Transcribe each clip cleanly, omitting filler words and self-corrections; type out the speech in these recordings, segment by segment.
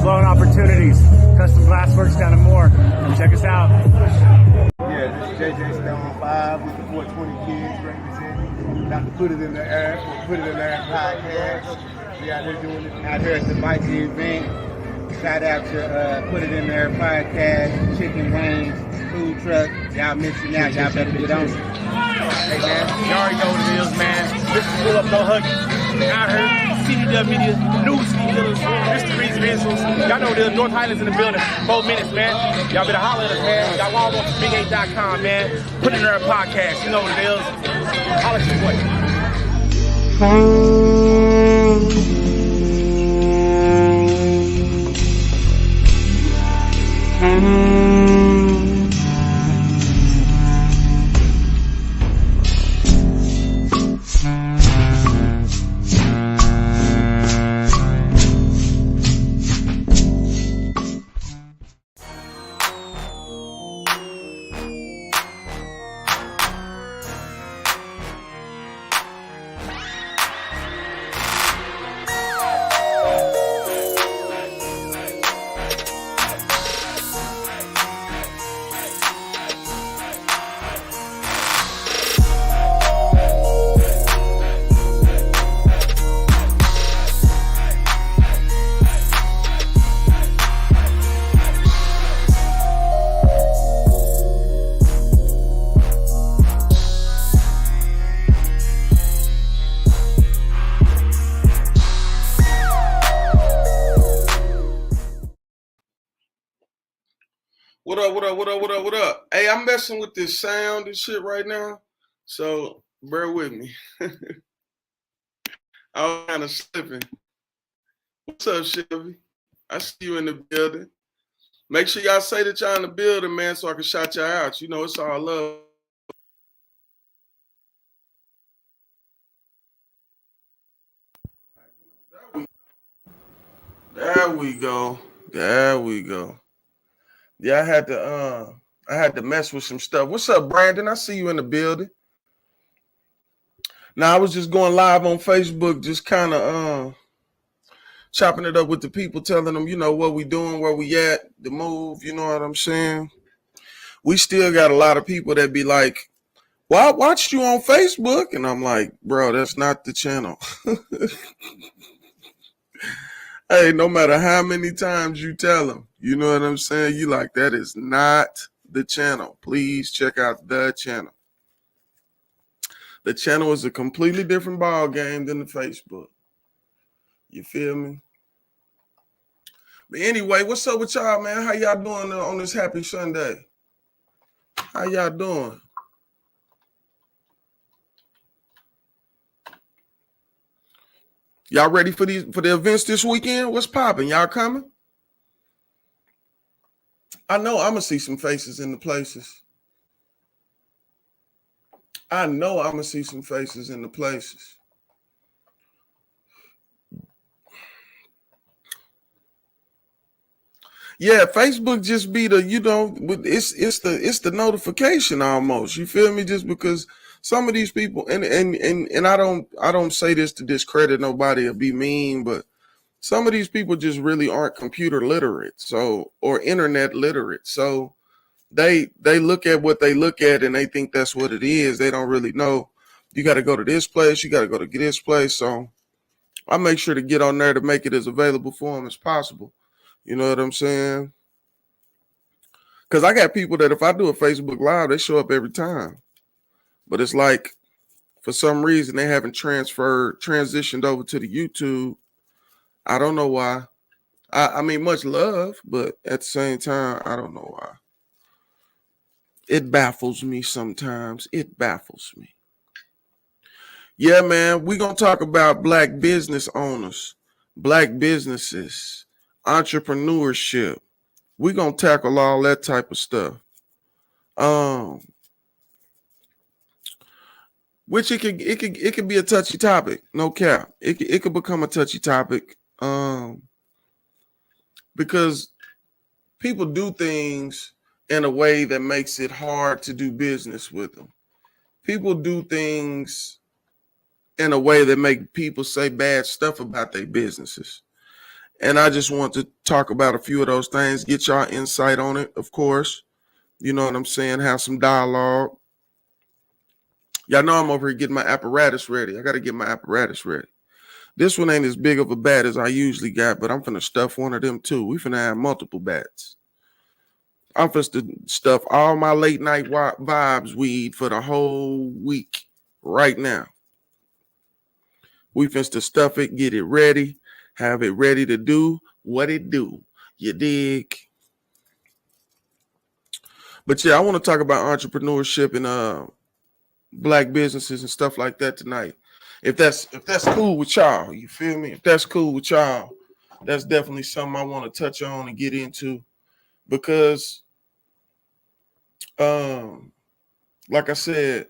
Loan opportunities, custom glassworks down in Moore. Check us out. Yeah, this is JJ Stone 5 with the 420 Kids representing. About to put it in the air, put it in the air podcast. We out here doing it out here at the Mikey event. Shout out to Put It In There podcast, chicken wings, food truck. Y'all missing out. Y'all better get on it. Hey man, you already know what it is, man. This is Pull Up No Huggy. Out here, CDW Media, News Killers, Mysteries, Visuals. Y'all know the North Highlands in the building. 4 minutes, man. Y'all better holler at us, man. Y'all log on to big8.com, man. Put It In There podcast. You know what it is. Holler at your boy. What up? Hey, I'm messing with this sound and shit right now, so bear with me. I'm kind of slipping. What's up, Shelby? I see you in the building. Make sure y'all say that y'all in the building, man, so I can shout y'all out. You know, it's all love. There we go. Yeah, I had to mess with some stuff. What's up, Brandon? I see you in the building. Now I was just going live on Facebook, just kind of chopping it up with the people, telling them, you know, what we doing, where we at, the move, you know what I'm saying? We still got a lot of people that be like, well, I watched you on Facebook. And I'm like, bro, that's not the channel. Hey, no matter how many times you tell them, you know what I'm saying? You like, that is not the channel. Please check out the channel. The channel is a completely different ball game than the Facebook. You feel me? But anyway, what's up with y'all, man? How y'all doing on this happy Sunday? How y'all doing? Y'all ready for the events this weekend? What's popping? Y'all coming? I know I'm gonna see some faces in the places. Yeah, Facebook just be the, you know, it's the notification almost. You feel me? Just because some of these people, and I don't say this to discredit nobody or be mean, but some of these people just really aren't computer literate, or internet literate. So they look at what they look at and they think that's what it is. They don't really know. You got to go to this place. You got to go to this place. So I make sure to get on there to make it as available for them as possible. You know what I'm saying? Because I got people that if I do a Facebook Live, they show up every time. But it's like, for some reason, they haven't transitioned over to the YouTube. I don't know why. I mean, much love, but at the same time, I don't know why. It baffles me sometimes. It baffles me. Yeah, man, we're going to talk about Black business owners, Black businesses, entrepreneurship. We're going to tackle all that type of stuff. Which it could be a touchy topic, no cap. It could become a touchy topic. Because people do things in a way that makes it hard to do business with them. People do things in a way that make people say bad stuff about their businesses. And I just want to talk about a few of those things, get y'all insight on it, of course. You know what I'm saying? Have some dialogue. Y'all know I'm over here getting my apparatus ready. I got to get my apparatus ready. This one ain't as big of a bat as I usually got, but I'm finna stuff one of them too. We finna have multiple bats. I'm finna stuff all my late night vibes weed for the whole week right now. We finna stuff it, get it ready, have it ready to do what it do. You dig? But yeah, I want to talk about entrepreneurship and black businesses and stuff like that tonight. If that's cool with y'all, you feel me? If that's cool with y'all, that's definitely something I want to touch on and get into because, like I said,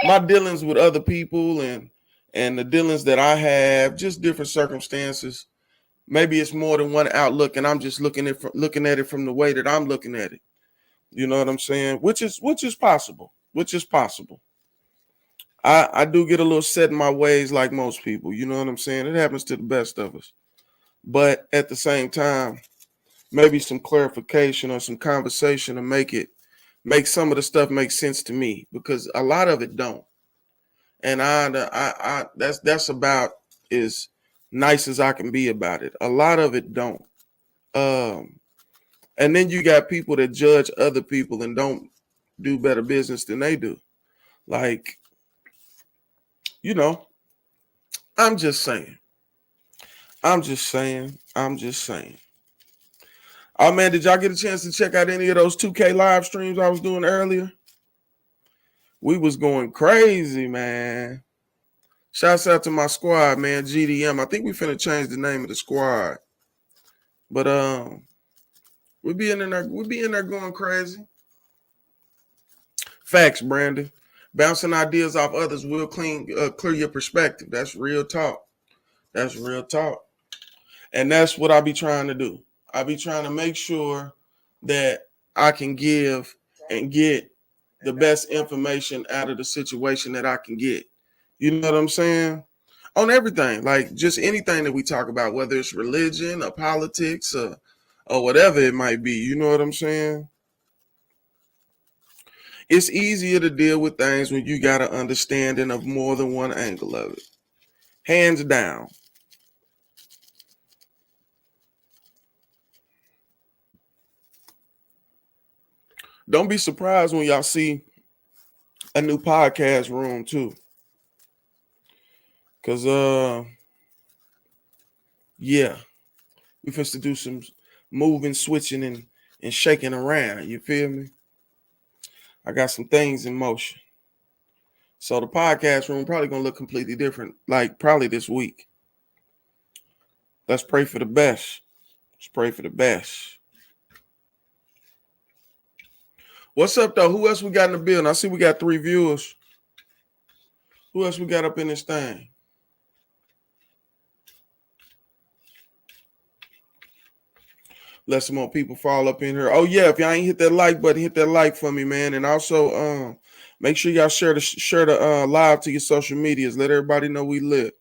my dealings with other people and the dealings that I have, just different circumstances. Maybe it's more than one outlook, and I'm just looking at it from the way that I'm looking at it. You know what I'm saying? Which is possible. Which is possible. I do get a little set in my ways like most people. You know what I'm saying? It happens to the best of us. But at the same time, maybe some clarification or some conversation to make some of the stuff make sense to me, because a lot of it don't. And I that's about as nice as I can be about it. A lot of it don't. And then you got people that judge other people and don't do better business than they do. Like, you know, I'm just saying. Oh man, did y'all get a chance to check out any of those 2K live streams I was doing earlier? We was going crazy, man. Shouts out to my squad, man, GDM. I think we finna change the name of the squad. But we be in there going crazy. Facts, Brandon. Bouncing ideas off others will clear your perspective. That's real talk. And that's what I be trying to do. I be trying to make sure that I can give and get the best information out of the situation that I can get. You know what I'm saying? On everything, like just anything that we talk about, whether it's religion or politics or whatever it might be. You know what I'm saying? It's easier to deal with things when you got an understanding of more than one angle of it. Hands down. Don't be surprised when y'all see a new podcast room too. Cause yeah, we supposed to do some moving, switching, and shaking around. You feel me? I got some things in motion. So the podcast room probably gonna look completely different, like probably this week. Let's pray for the best. What's up, though? Who else we got in the building? I see we got 3 viewers. Who else we got up in this thing? Let some more people fall up in here. Oh, yeah, if y'all ain't hit that like button, hit that like for me, man. And also make sure y'all share the live to your social medias. Let everybody know we lit.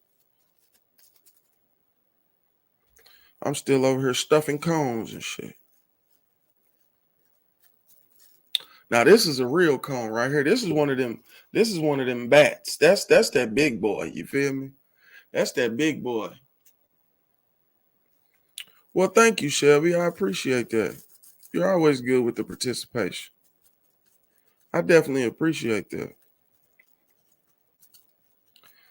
I'm still over here stuffing cones and shit. Now this is a real cone right here. This is one of them bats. That's that big boy. You feel me? That's that big boy. Well, thank you, Shelby. I appreciate that. You're always good with the participation. I definitely appreciate that.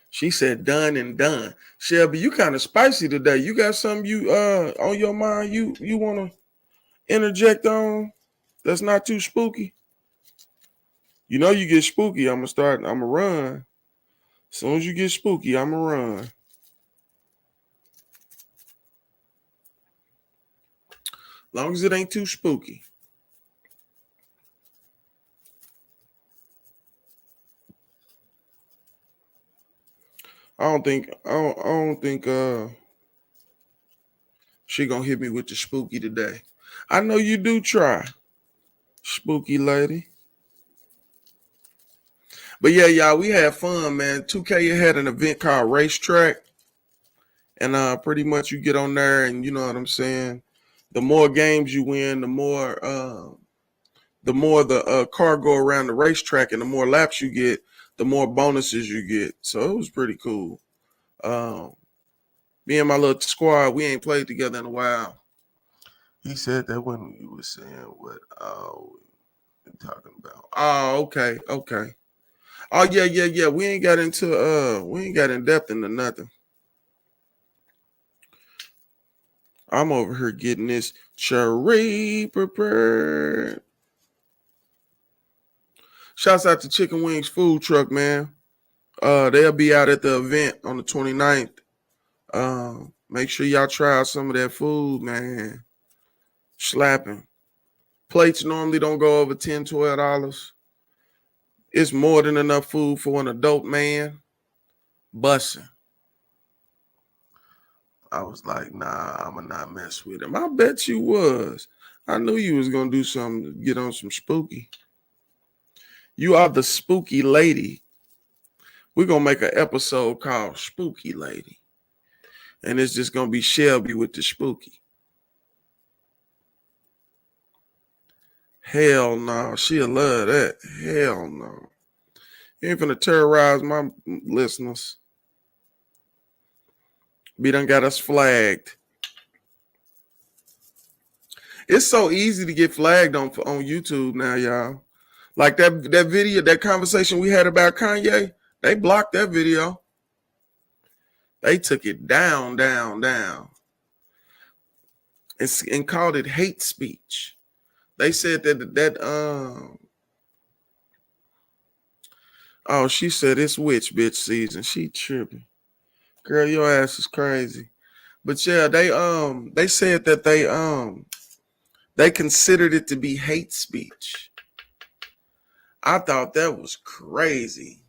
She said done and done. Shelby, you kind of spicy today. You got something you on your mind you want to interject on that's not too spooky? You know you get spooky, I'm gonna run. As soon as you get spooky, I'm gonna run. Long as it ain't too spooky. I don't think she gonna hit me with the spooky today. I know you do try, spooky lady. But yeah, y'all, we had fun, man. 2K had an event called Racetrack. And pretty much you get on there, and you know what I'm saying. The more games you win, the more the car go around the racetrack, and the more laps you get, the more bonuses you get. So it was pretty cool. Me and my little squad, we ain't played together in a while. He said that when we was saying what we talking about. Oh, okay. Oh yeah. We ain't got in depth into nothing. I'm over here getting this cherry prepared. Shouts out to Chicken Wings Food Truck, man. They'll be out at the event on the 29th. Make sure y'all try out some of that food, man. Slapping. Plates normally don't go over $10, $12. It's more than enough food for an adult man. Bussin'. I was like, nah, I'ma not mess with him. I bet you was. I knew you was gonna do something to get on some spooky. You are the spooky lady. We're gonna make an episode called Spooky Lady. And it's just gonna be Shelby with the spooky. Hell no, she'll love that. Hell no. You ain't finna terrorize my listeners. We done got us flagged. It's so easy to get flagged on YouTube now, y'all. Like that video, that conversation we had about Kanye, they blocked that video. They took it down. And called it hate speech. They said oh, she said it's witch bitch season. She tripping. Girl, your ass is crazy. But yeah, they said that they considered it to be hate speech. I thought that was crazy.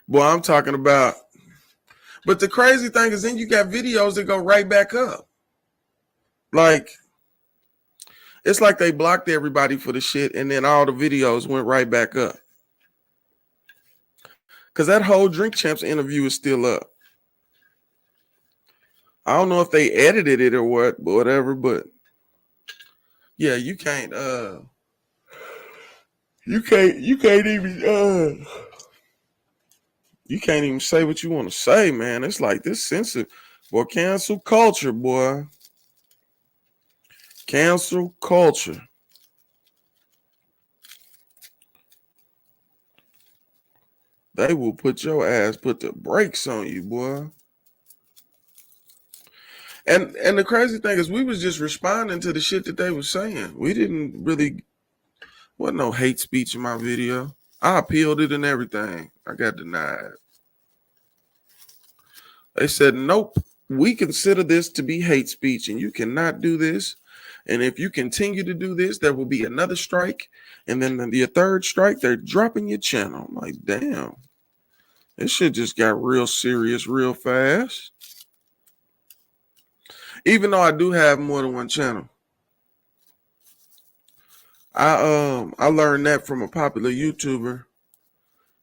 Boy, I'm talking about. But the crazy thing is then you got videos that go right back up. Like, it's like they blocked everybody for the shit and then all the videos went right back up. Because that whole Drink Champs interview is still up. I don't know if they edited it or what, but whatever, but yeah, you can't even say what you want to say, man. It's like this sensitive. Boy, cancel culture, boy. Cancel culture. They will put the brakes on you, boy. And the crazy thing is we was just responding to the shit that they were saying. We didn't really, wasn't no hate speech in my video. I appealed it and everything. I got denied. They said, nope, we consider this to be hate speech and you cannot do this. And if you continue to do this, there will be another strike. And then the third strike, they're dropping your channel. I'm like, damn, this shit just got real serious real fast. Even though I do have more than one channel. I learned that from a popular YouTuber.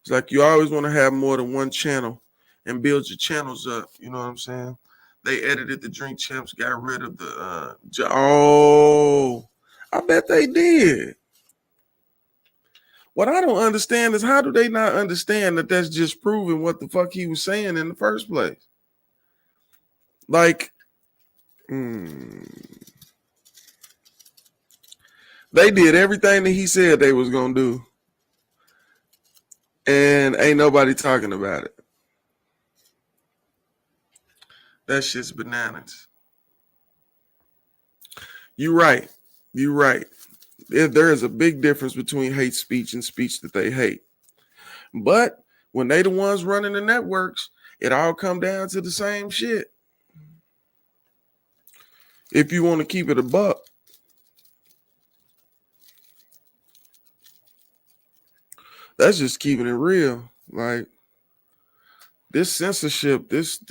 It's like you always want to have more than one channel and build your channels up. You know what I'm saying? They edited the Drink Champs, got rid of the I bet they did. What I don't understand is how do they not understand that that's just proving what the fuck he was saying in the first place? Like, they did everything that he said they was gonna do, and ain't nobody talking about it. That shit's bananas. You're right. There is a big difference between hate speech and speech that they hate. But when they the ones running the networks, it all come down to the same shit. If you want to keep it a buck. That's just keeping it real. Like, this censorship, this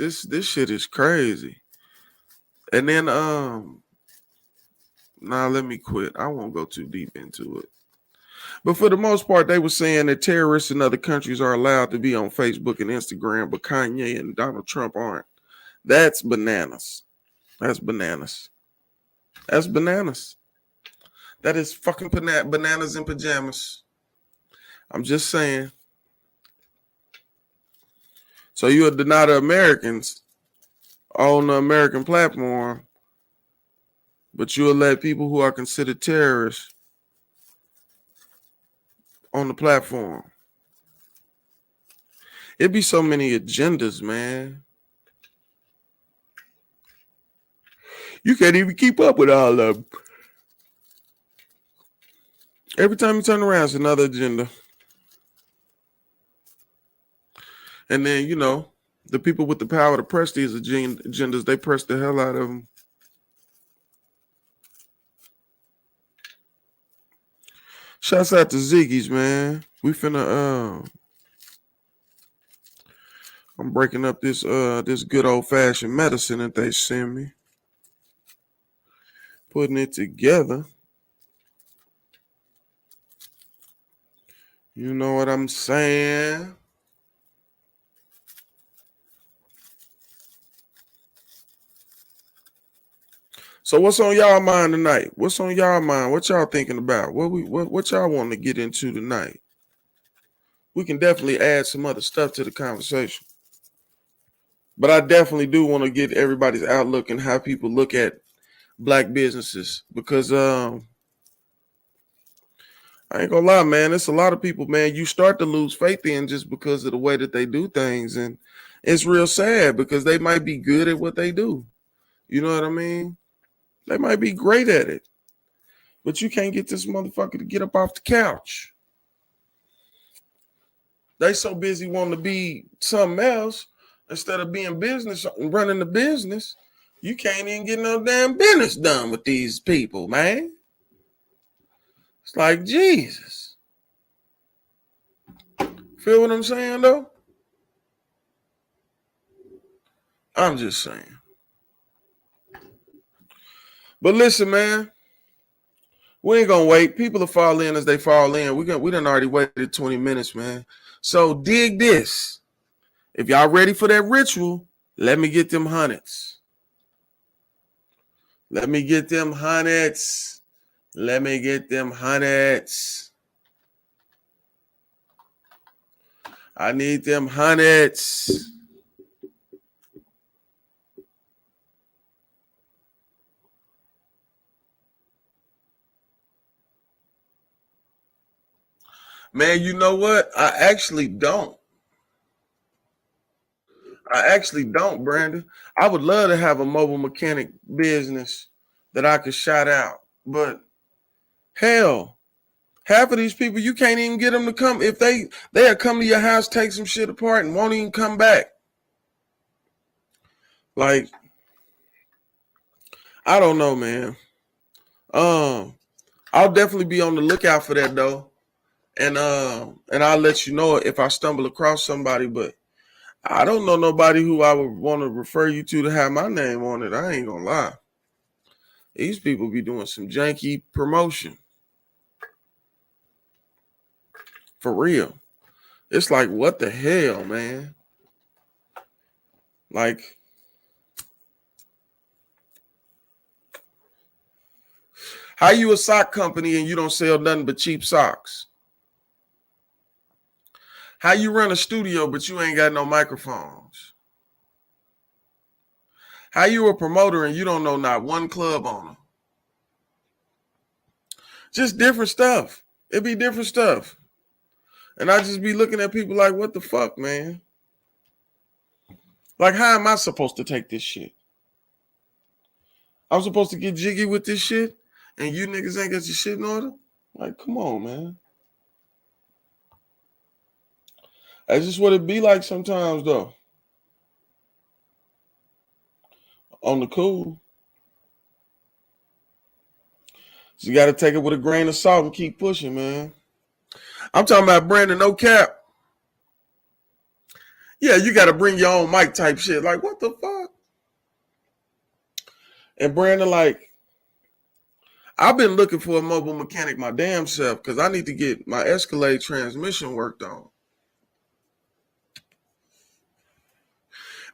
shit is crazy. And then let me quit. I won't go too deep into it. But for the most part, they were saying that terrorists in other countries are allowed to be on Facebook and Instagram, but Kanye and Donald Trump aren't. That's bananas. That's bananas. That's bananas. That is fucking bananas in pajamas. I'm just saying. So you'll deny the Americans on the American platform, but you'll let people who are considered terrorists on the platform. It'd be so many agendas, man. You can't even keep up with all of them. Every time you turn around, it's another agenda. And then, you know, the people with the power to press these agendas, they press the hell out of them. Shouts out to Ziggy's, man. We finna I'm breaking up this this good old-fashioned medicine that they send me. Putting it together. You know what I'm saying? So what's on y'all mind tonight? What's on y'all mind? What y'all thinking about? What y'all want to get into tonight? We can definitely add some other stuff to the conversation. But I definitely do want to get everybody's outlook and how people look at black businesses, because I ain't gonna lie, man. It's a lot of people, man, you start to lose faith in just because of the way that they do things. And it's real sad because they might be good at what they do. You know what I mean? They might be great at it, but you can't get this motherfucker to get up off the couch. They so busy wanting to be something else instead of being business, running the business. You can't even get no damn business done with these people, man. It's like, Jesus. Feel what I'm saying, though? I'm just saying. But listen, man, we ain't gonna wait. People will fall in as they fall in. We done already waited 20 minutes, man. So dig this. If y'all ready for that ritual, let me get them hundreds. Let me get them hundreds. Let me get them hundreds. I need them hundreds. Man, you know what? I actually don't, Brandon. I would love to have a mobile mechanic business that I could shout out. But hell, half of these people, you can't even get them to come. If they'll come to your house, take some shit apart, and won't even come back. Like, I don't know, man. I'll definitely be on the lookout for that, though. And I'll let you know if I stumble across somebody, but I don't know nobody who I would want to refer you to have my name on it. I ain't gonna lie. These people be doing some janky promotion. For real. It's like, what the hell, man? Like, how you a sock company and you don't sell nothing but cheap socks? How you run a studio but you ain't got no microphones? How you a promoter and you don't know not one club owner? Just different stuff. It be different stuff. And I just be looking at people like, what the fuck, man? Like, how am I supposed to take this shit? I'm supposed to get jiggy with this shit and you niggas ain't got your shit in order? Like, come on, man. That's just what it be like sometimes, though. On the cool. So you got to take it with a grain of salt and keep pushing, man. I'm talking about Brandon, no cap. Yeah, you got to bring your own mic type shit. Like, what the fuck? And Brandon, like, I've been looking for a mobile mechanic my damn self because I need to get my Escalade transmission worked on.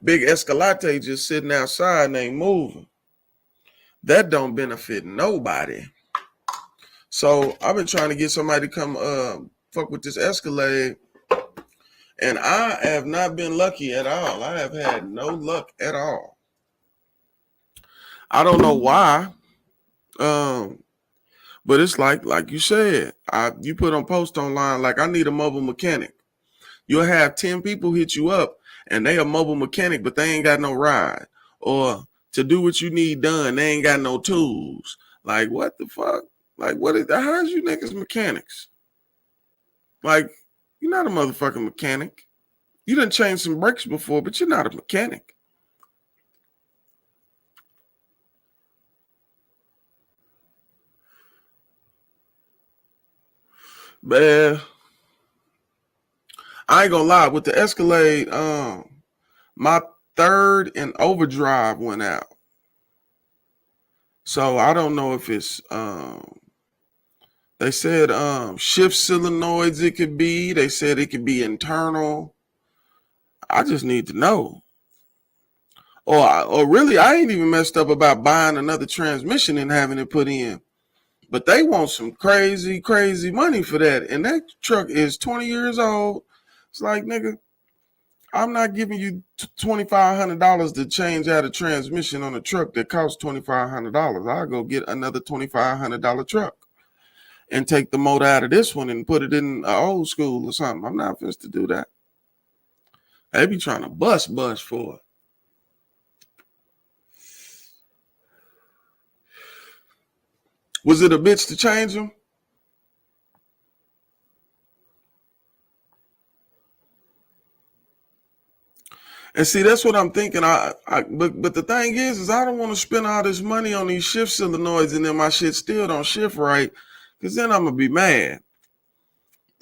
Big Escalade just sitting outside and ain't moving. That don't benefit nobody. So I've been trying to get somebody to come fuck with this Escalade, and I have not been lucky at all. I have had no luck at all. I don't know why. But it's like you said, you put on post online like I need a mobile mechanic. You'll have 10 people hit you up and they a mobile mechanic, but they ain't got no ride. Or to do what you need done, they ain't got no tools. Like, what the fuck? Like, how's you niggas mechanics? Like, you're not a motherfucking mechanic. You done changed some brakes before, but you're not a mechanic. Man, I ain't gonna lie, with the Escalade, my third and overdrive went out. So I don't know if it's they said shift solenoids it could be. They said it could be internal. I just need to know. Or really, I ain't even messed up about buying another transmission and having it put in. But they want some crazy, crazy money for that. And that truck is 20 years old. It's like, nigga, I'm not giving you $2,500 to change out a transmission on a truck that costs $2,500. I'll go get another $2,500 truck and take the motor out of this one and put it in an old school or something. I'm not supposed to do that. They be trying to bust for it. Was it a bitch to change them? And see, that's what I'm thinking. But the thing is I don't want to spend all this money on these shift solenoids and then my shit still don't shift right, because then I'm gonna be mad.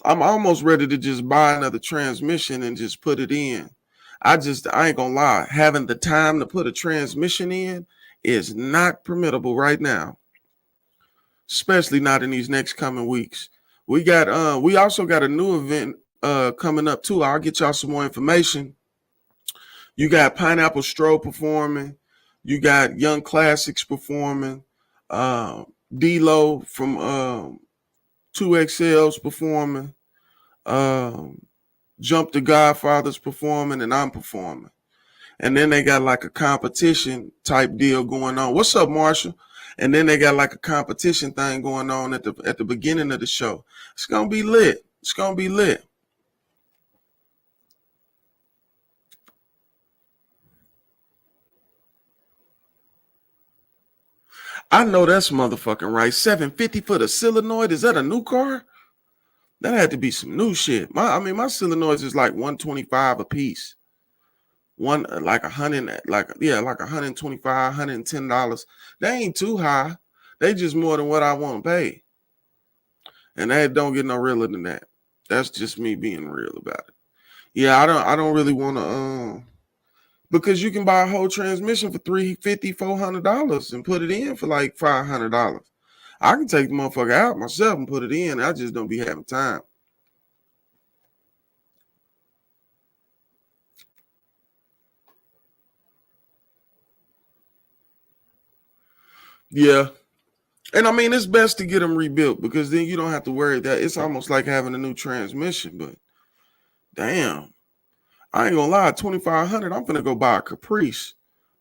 I'm almost ready to just buy another transmission and just put it in. I ain't gonna lie, having the time to put a transmission in is not permissible right now. Especially not in these next coming weeks. We also got a new event coming up too. I'll get y'all some more information. You got Pineapple Stroh performing. You got Young Classics performing. D-Lo from 2XL's performing. Jump the Godfather's performing, and I'm performing. And then they got like a competition type deal going on. What's up, Marshall? And then they got like a competition thing going on at the beginning of the show. It's gonna be lit. It's gonna be lit. I know that's motherfucking right. $750 for the solenoid. Is that a new car? That had to be some new shit. My solenoids is like $125 a piece. Like $125, $110. They ain't too high. They just more than what I want to pay. And that don't get no realer than that. That's just me being real about it. Yeah, I don't really want to because you can buy a whole transmission for $350, $400 and put it in for like $500. I can take the motherfucker out myself and put it in. I just don't be having time. Yeah. And I mean, it's best to get them rebuilt because then you don't have to worry that it's almost like having a new transmission. But damn, I ain't gonna lie, $2,500. I'm gonna go buy a Caprice.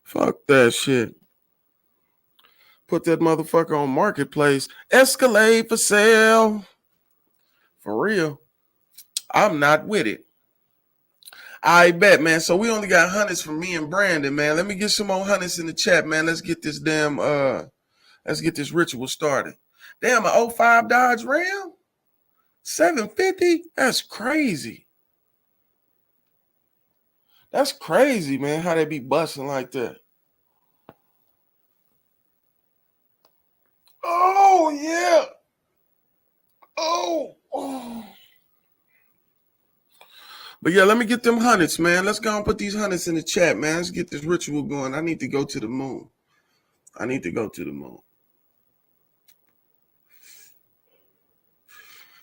Fuck that shit. Put that motherfucker on Marketplace. Escalade for sale. For real. I'm not with it. I bet, man. So we only got hundreds from me and Brandon, man. Let me get some more hundreds in the chat, man. Let's get this let's get this ritual started. Damn, an 05 Dodge Ram? $750? That's crazy. That's crazy, man, how they be busting like that. Oh, yeah. Oh. But yeah, let me get them hundreds, man. Let's go and put these hundreds in the chat, man. Let's get this ritual going. I need to go to the moon.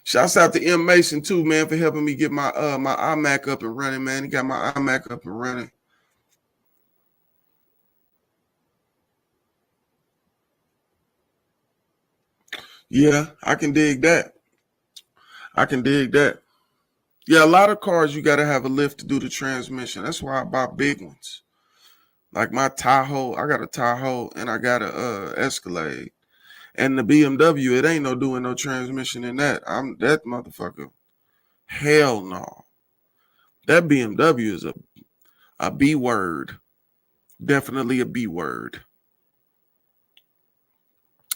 Shouts out to M Mason too, man, for helping me get my my iMac up and running, man. He got my iMac up and running. Yeah, I can dig that. I can dig that. Yeah, a lot of cars you got to have a lift to do the transmission. That's why I buy big ones. Like my Tahoe, I got a Tahoe and I got a Escalade. And the BMW, it ain't no doing no transmission in that. I'm that motherfucker. Hell no. That BMW is a B word. Definitely a B word.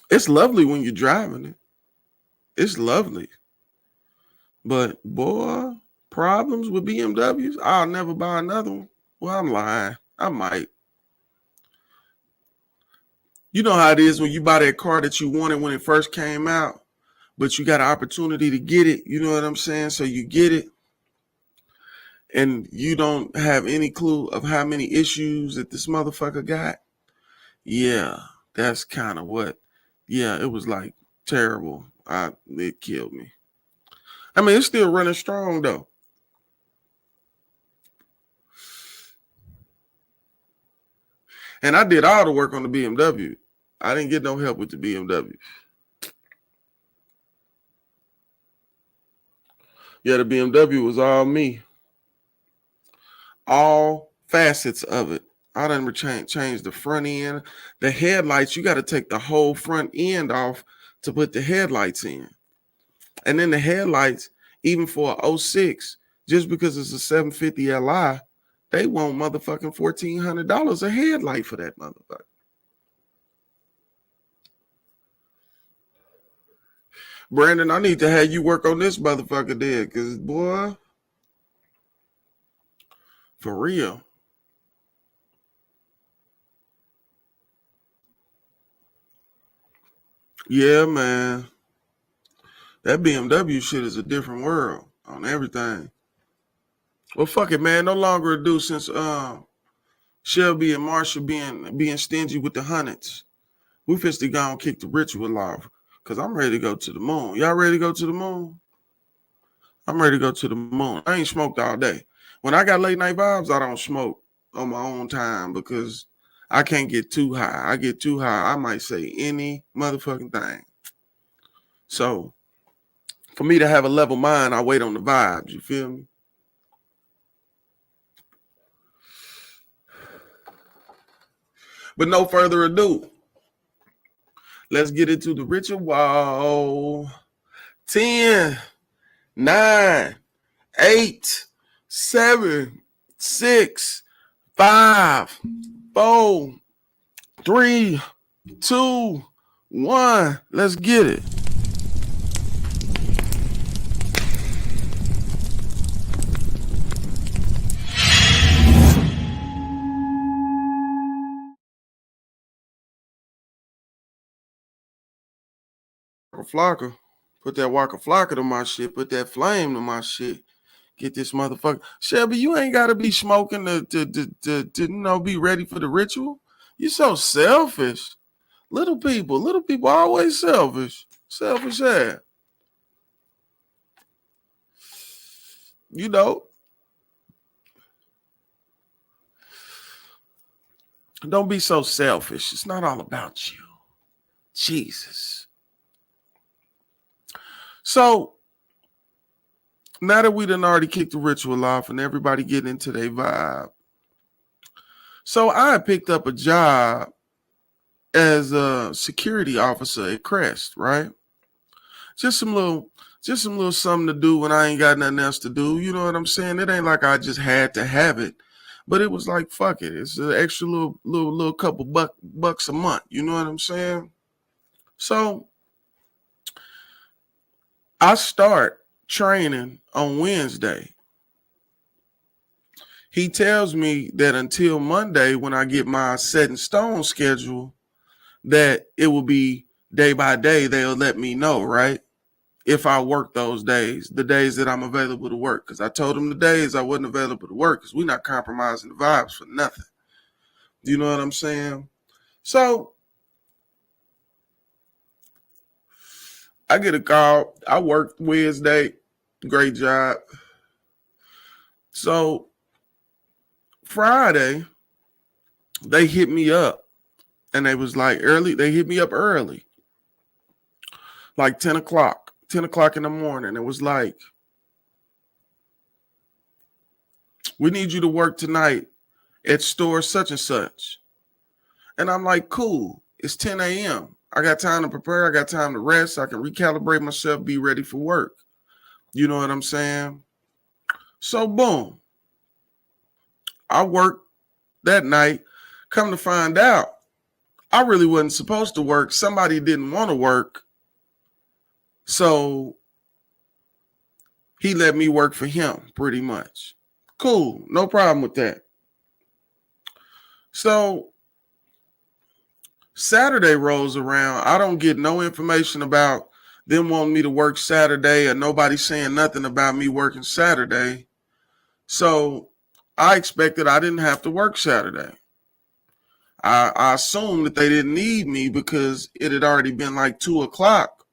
It's lovely when you're driving it. It's lovely. But boy, problems with BMWs, I'll never buy another one. Well, I'm lying. I might. You know how it is when you buy that car that you wanted when it first came out, but you got an opportunity to get it. You know what I'm saying? So you get it, and you don't have any clue of how many issues that this motherfucker got. Yeah, that's kind of what. Yeah, it was like terrible. It killed me. I mean, it's still running strong though. And I did all the work on the BMW. I didn't get no help with the BMW. Yeah, the BMW was all me. All facets of it. I done change the front end. The headlights, you got to take the whole front end off to put the headlights in. And then the headlights, even for a 06, just because it's a 750 Li, they want motherfucking $1,400 a headlight for that motherfucker. Brandon, I need to have you work on this motherfucker there, because, boy, for real. Yeah, man. That BMW shit is a different world on everything. Well, fuck it, man. No longer ado since Shelby and Marsha being stingy with the hundreds. We finna go and kick the ritual off. Because I'm ready to go to the moon. Y'all ready to go to the moon? I'm ready to go to the moon. I ain't smoked all day. When I got late night vibes, I don't smoke on my own time because I can't get too high. I get too high, I might say any motherfucking thing. So for me to have a level mind, I wait on the vibes. You feel me? But no further ado, let's get into the ritual. 10, 9, 8, 7, 6, 5, 4, 3, 2, 1. Let's get it. Flocka. Put that Waka Flocka to my shit. Put that flame to my shit. Get this motherfucker. Shelby, you ain't got to be smoking to be ready for the ritual. You so selfish. Little people always selfish. Selfish ass. You know. Don't be so selfish. It's not all about you. Jesus. So, now that we done already kicked the ritual off and everybody getting into their vibe. So, I picked up a job as a security officer at Crest, right? Just some little something to do when I ain't got nothing else to do. You know what I'm saying? It ain't like I just had to have it, but it was like, fuck it. It's an extra little couple bucks a month. You know what I'm saying? So I start training on Wednesday. He tells me that until Monday, when I get my set in stone schedule, that it will be day by day. They'll let me know, right? If I work those days, the days that I'm available to work. Because I told him the days I wasn't available to work because we're not compromising the vibes for nothing. Do you know what I'm saying? So I get a call. I worked Wednesday. Great job. So Friday, they hit me up and they was like early. They hit me up early, like 10 o'clock in the morning. It was like, we need you to work tonight at store such and such. And I'm like, cool. It's 10 a.m. I got time to prepare. I got time to rest. I can recalibrate myself, be ready for work. You know what I'm saying? So boom. I worked that night. Come to find out, I really wasn't supposed to work. Somebody didn't want to work. So he let me work for him pretty much. Cool. No problem with that. So Saturday rolls around. I don't get no information about them wanting me to work Saturday or nobody saying nothing about me working Saturday. So I expected I didn't have to work Saturday. I assumed that they didn't need me because it had already been like 2 o'clock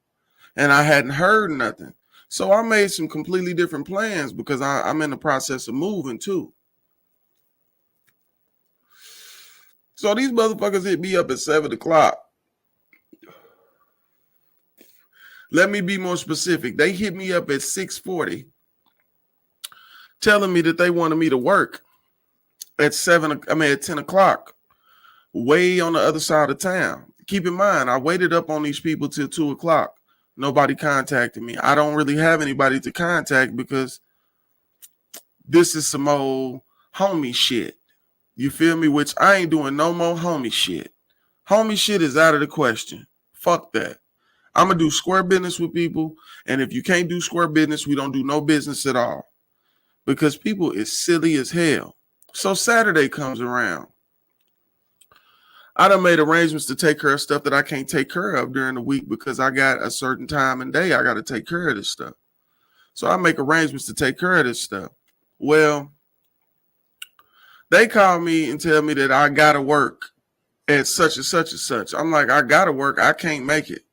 and I hadn't heard nothing. So I made some completely different plans because I'm in the process of moving too. So these motherfuckers hit me up at 7 o'clock. Let me be more specific. They hit me up at 6:40, telling me that they wanted me to work at 10 o'clock, way on the other side of town. Keep in mind, I waited up on these people till 2 o'clock. Nobody contacted me. I don't really have anybody to contact because this is some old homie shit. You feel me? Which I ain't doing no more homie shit. Homie shit is out of the question. Fuck that. I'm going to do square business with people. And if you can't do square business, we don't do no business at all. Because people is silly as hell. So Saturday comes around. I done made arrangements to take care of stuff that I can't take care of during the week because I got a certain time and day I got to take care of this stuff. So I make arrangements to take care of this stuff. Well, they call me and tell me that I got to work at such and such and such. I'm like, I got to work. I can't make it.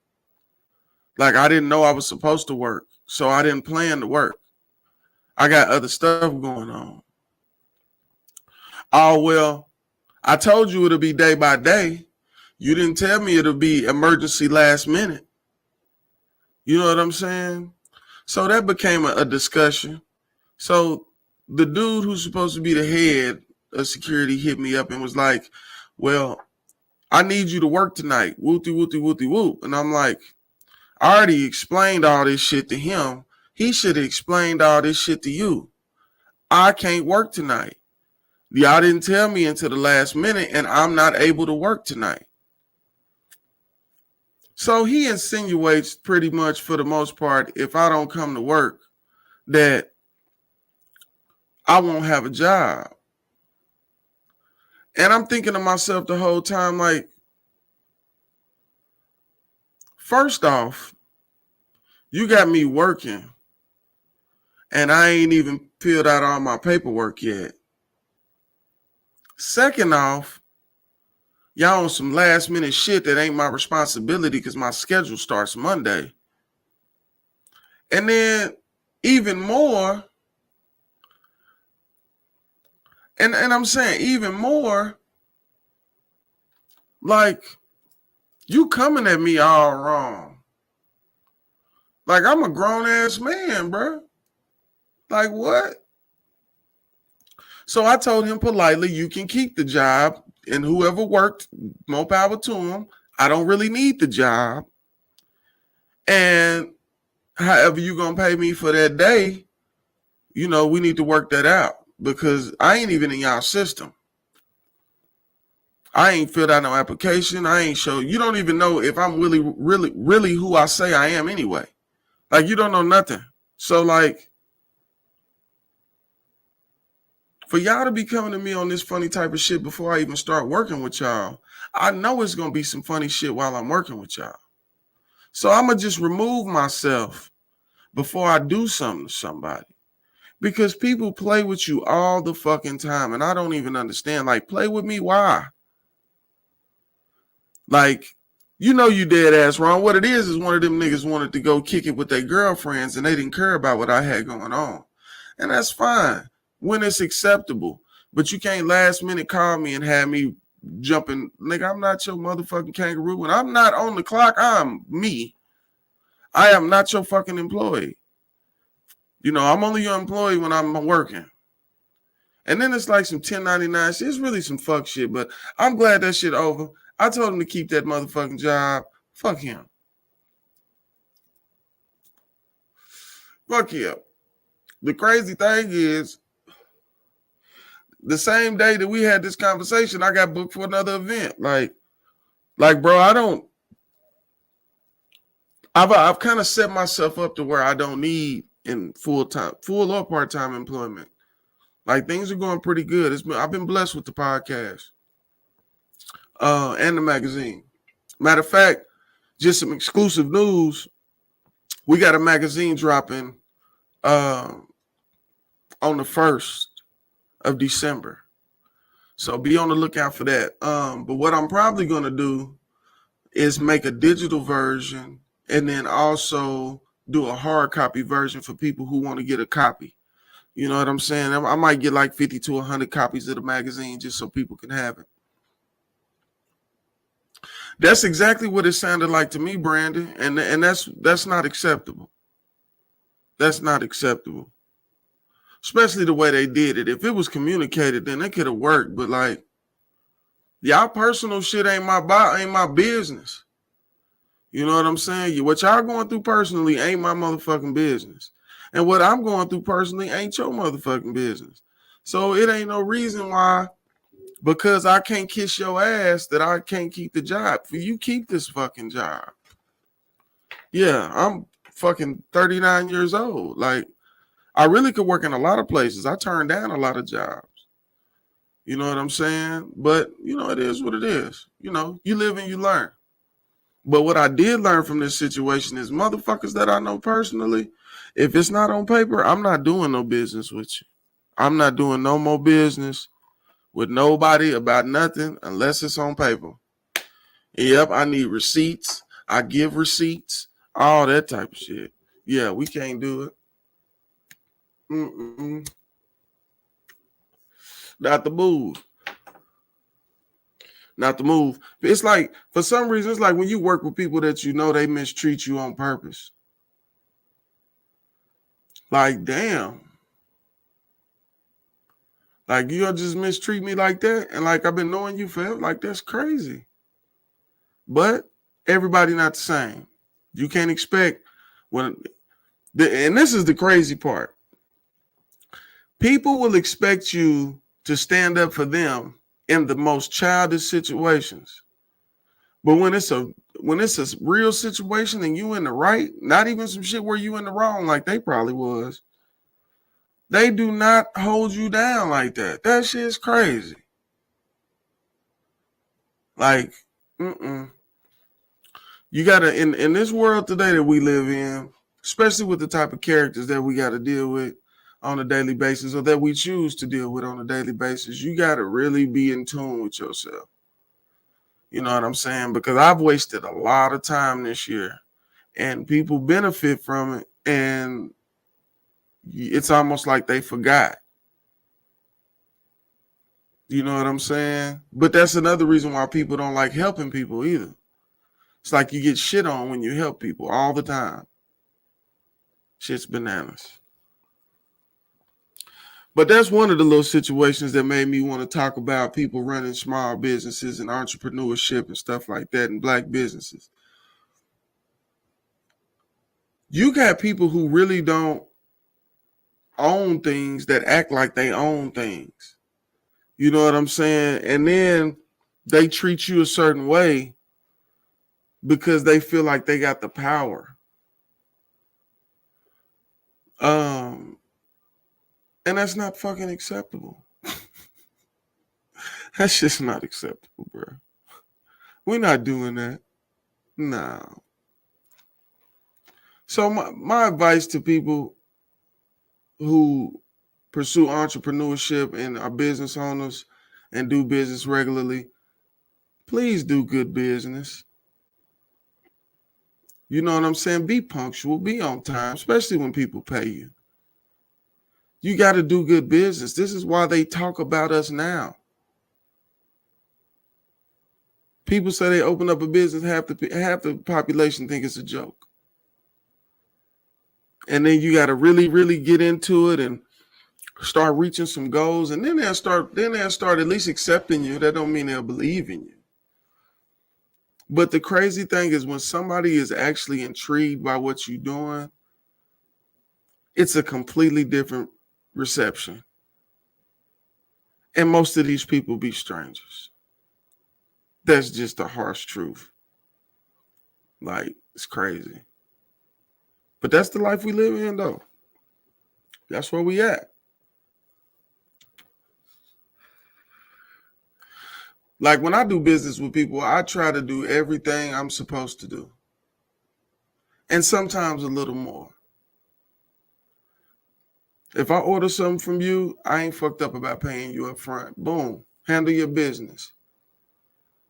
Like, I didn't know I was supposed to work, so I didn't plan to work. I got other stuff going on. Oh, well, I told you it'll be day by day. You didn't tell me it'll be emergency last minute. You know what I'm saying? So that became a discussion. So the dude who's supposed to be the head of security hit me up and was like, well, I need you to work tonight. Wooty, wooty, wooty, woo. And I'm like, I already explained all this shit to him. He should have explained all this shit to you. I can't work tonight. Y'all didn't tell me until the last minute, and I'm not able to work tonight. So he insinuates pretty much for the most part, if I don't come to work, that I won't have a job. And I'm thinking to myself the whole time, like, first off, you got me working, and I ain't even filled out all my paperwork yet. Second off, y'all on some last minute shit that ain't my responsibility because my schedule starts Monday. And then even more, and I'm saying even more, like, you coming at me all wrong. Like, I'm a grown ass man, bro. Like, what? So I told him politely, you can keep the job, and whoever worked, more power to him. I don't really need the job. And however you going to pay me for that day, you know, we need to work that out because I ain't even in y'all system. I ain't filled out no application. I ain't show. You don't even know if I'm really who I say I am anyway. Like, you don't know nothing. So, like, for y'all to be coming to me on this funny type of shit before I even start working with y'all, I know it's going to be some funny shit while I'm working with y'all. So I'm going to just remove myself before I do something to somebody. Because people play with you all the fucking time, and I don't even understand. Like, play with me, why? Like, You know you dead ass wrong. What it is one of them niggas wanted to go kick it with their girlfriends and they didn't care about what I had going on. And that's fine when it's acceptable. But you can't last minute call me and have me jumping. Nigga, I'm not your motherfucking kangaroo. When I'm not on the clock, I'm me. I am not your fucking employee. You know, I'm only your employee when I'm working. And then it's like some 1099 shit. It's really some fuck shit, but I'm glad that shit over. I told him to keep that motherfucking job. Fuck him. Fuck him. The crazy thing is, the same day that we had this conversation, I got booked for another event. Like, bro, I've kind of set myself up to where I don't need in full or part-time employment. Like, things are going pretty good. I've been blessed with the podcast and the magazine. Matter of fact, just some exclusive news. We got a magazine dropping on the 1st of December. So be on the lookout for that. But what I'm probably going to do is make a digital version and then also do a hard copy version for people who want to get a copy. You know what I'm saying? I might get like 50 to 100 copies of the magazine just so people can have it. That's exactly what it sounded like to me, Brandon. And that's not acceptable. That's not acceptable. Especially the way they did it. If it was communicated, then it could have worked. But like, y'all personal shit ain't my business. You know what I'm saying? What y'all going through personally ain't my motherfucking business. And what I'm going through personally ain't your motherfucking business. So it ain't no reason why, because I can't kiss your ass, that I can't keep the job. For you, keep this fucking job. Yeah, I'm fucking 39 years old. Like, I really could work in a lot of places. I turned down a lot of jobs. You know what I'm saying? But, you know, it is what it is. You know, you live and you learn. But what I did learn from this situation is motherfuckers that I know personally, if it's not on paper, I'm not doing no business with you. I'm not doing no more business with nobody about nothing unless it's on paper. Yep, I need receipts. I give receipts, all that type of shit. Yeah, we can't do it. Not the move. Not the move. It's like, for some reason, it's like when you work with people that you know they mistreat you on purpose. Like, damn. Like, you'll just mistreat me like that? And like, I've been knowing you forever? Like, that's crazy. But everybody not the same. You can't expect and this is the crazy part. People will expect you to stand up for them in the most childish situations. But when it's a real situation and you in the right, not even some shit where you in the wrong like they probably was, they do not hold you down like that. That shit is crazy. Like, You gotta, in this world today that we live in, especially with the type of characters that we got to deal with on a daily basis, or that we choose to deal with on a daily basis, you got to really be in tune with yourself. You know what I'm saying? Because I've wasted a lot of time this year and people benefit from it, and it's almost like they forgot. You know what I'm saying? But that's another reason why people don't like helping people either. It's like you get shit on when you help people all the time. Shit's bananas. But that's one of the little situations that made me want to talk about people running small businesses and entrepreneurship and stuff like that, and black businesses. You got people who really don't own things that act like they own things. You know what I'm saying? And then they treat you a certain way because they feel like they got the power. And that's not fucking acceptable. That's just not acceptable, bro. We're not doing that. No. So my advice to people who pursue entrepreneurship and are business owners and do business regularly, please do good business. You know what I'm saying? Be punctual, be on time, especially when people pay you. You got to do good business. This is why they talk about us now. People say they open up a business, half the population think it's a joke. And then you got to really, really get into it and start reaching some goals. And then they'll start at least accepting you. That don't mean they'll believe in you. But the crazy thing is when somebody is actually intrigued by what you're doing, it's a completely different reception. And most of these people be strangers. That's just the harsh truth. Like, it's crazy. But that's the life we live in, though. That's where we at. Like, when I do business with people, I try to do everything I'm supposed to do. And sometimes a little more. If I order something from you, I ain't fucked up about paying you up front. Boom. Handle your business.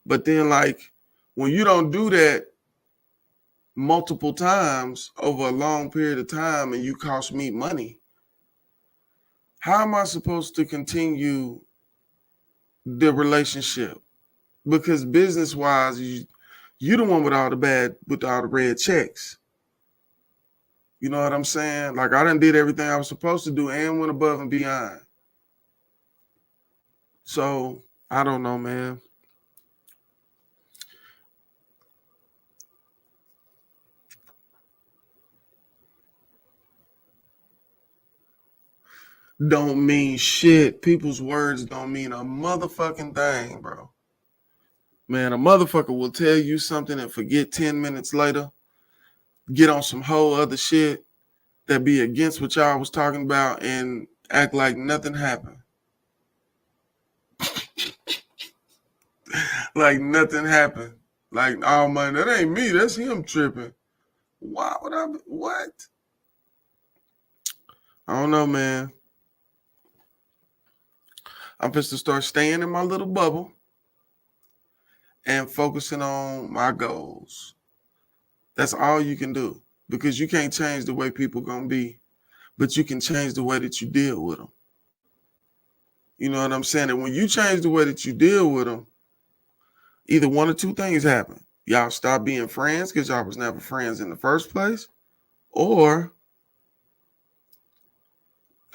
But then, like, when you don't do that multiple times over a long period of time and you cost me money, how am I supposed to continue the relationship? Because business-wise, you the one with all the red checks. You know what I'm saying? Like, I done did everything I was supposed to do and went above and beyond. So, I don't know, man. Don't mean shit. People's words don't mean a motherfucking thing, bro. Man, a motherfucker will tell you something and forget 10 minutes later, get on some whole other shit that be against what y'all was talking about and act like nothing happened. Like nothing happened. Like, oh man, that ain't me. That's him tripping. Why would I be? What? I don't know, man. I'm supposed to start staying in my little bubble and focusing on my goals. That's all you can do, because you can't change the way people gonna be, but you can change the way that you deal with them. You know what I'm saying? And when you change the way that you deal with them, either one or two things happen. Y'all stop being friends because y'all was never friends in the first place, or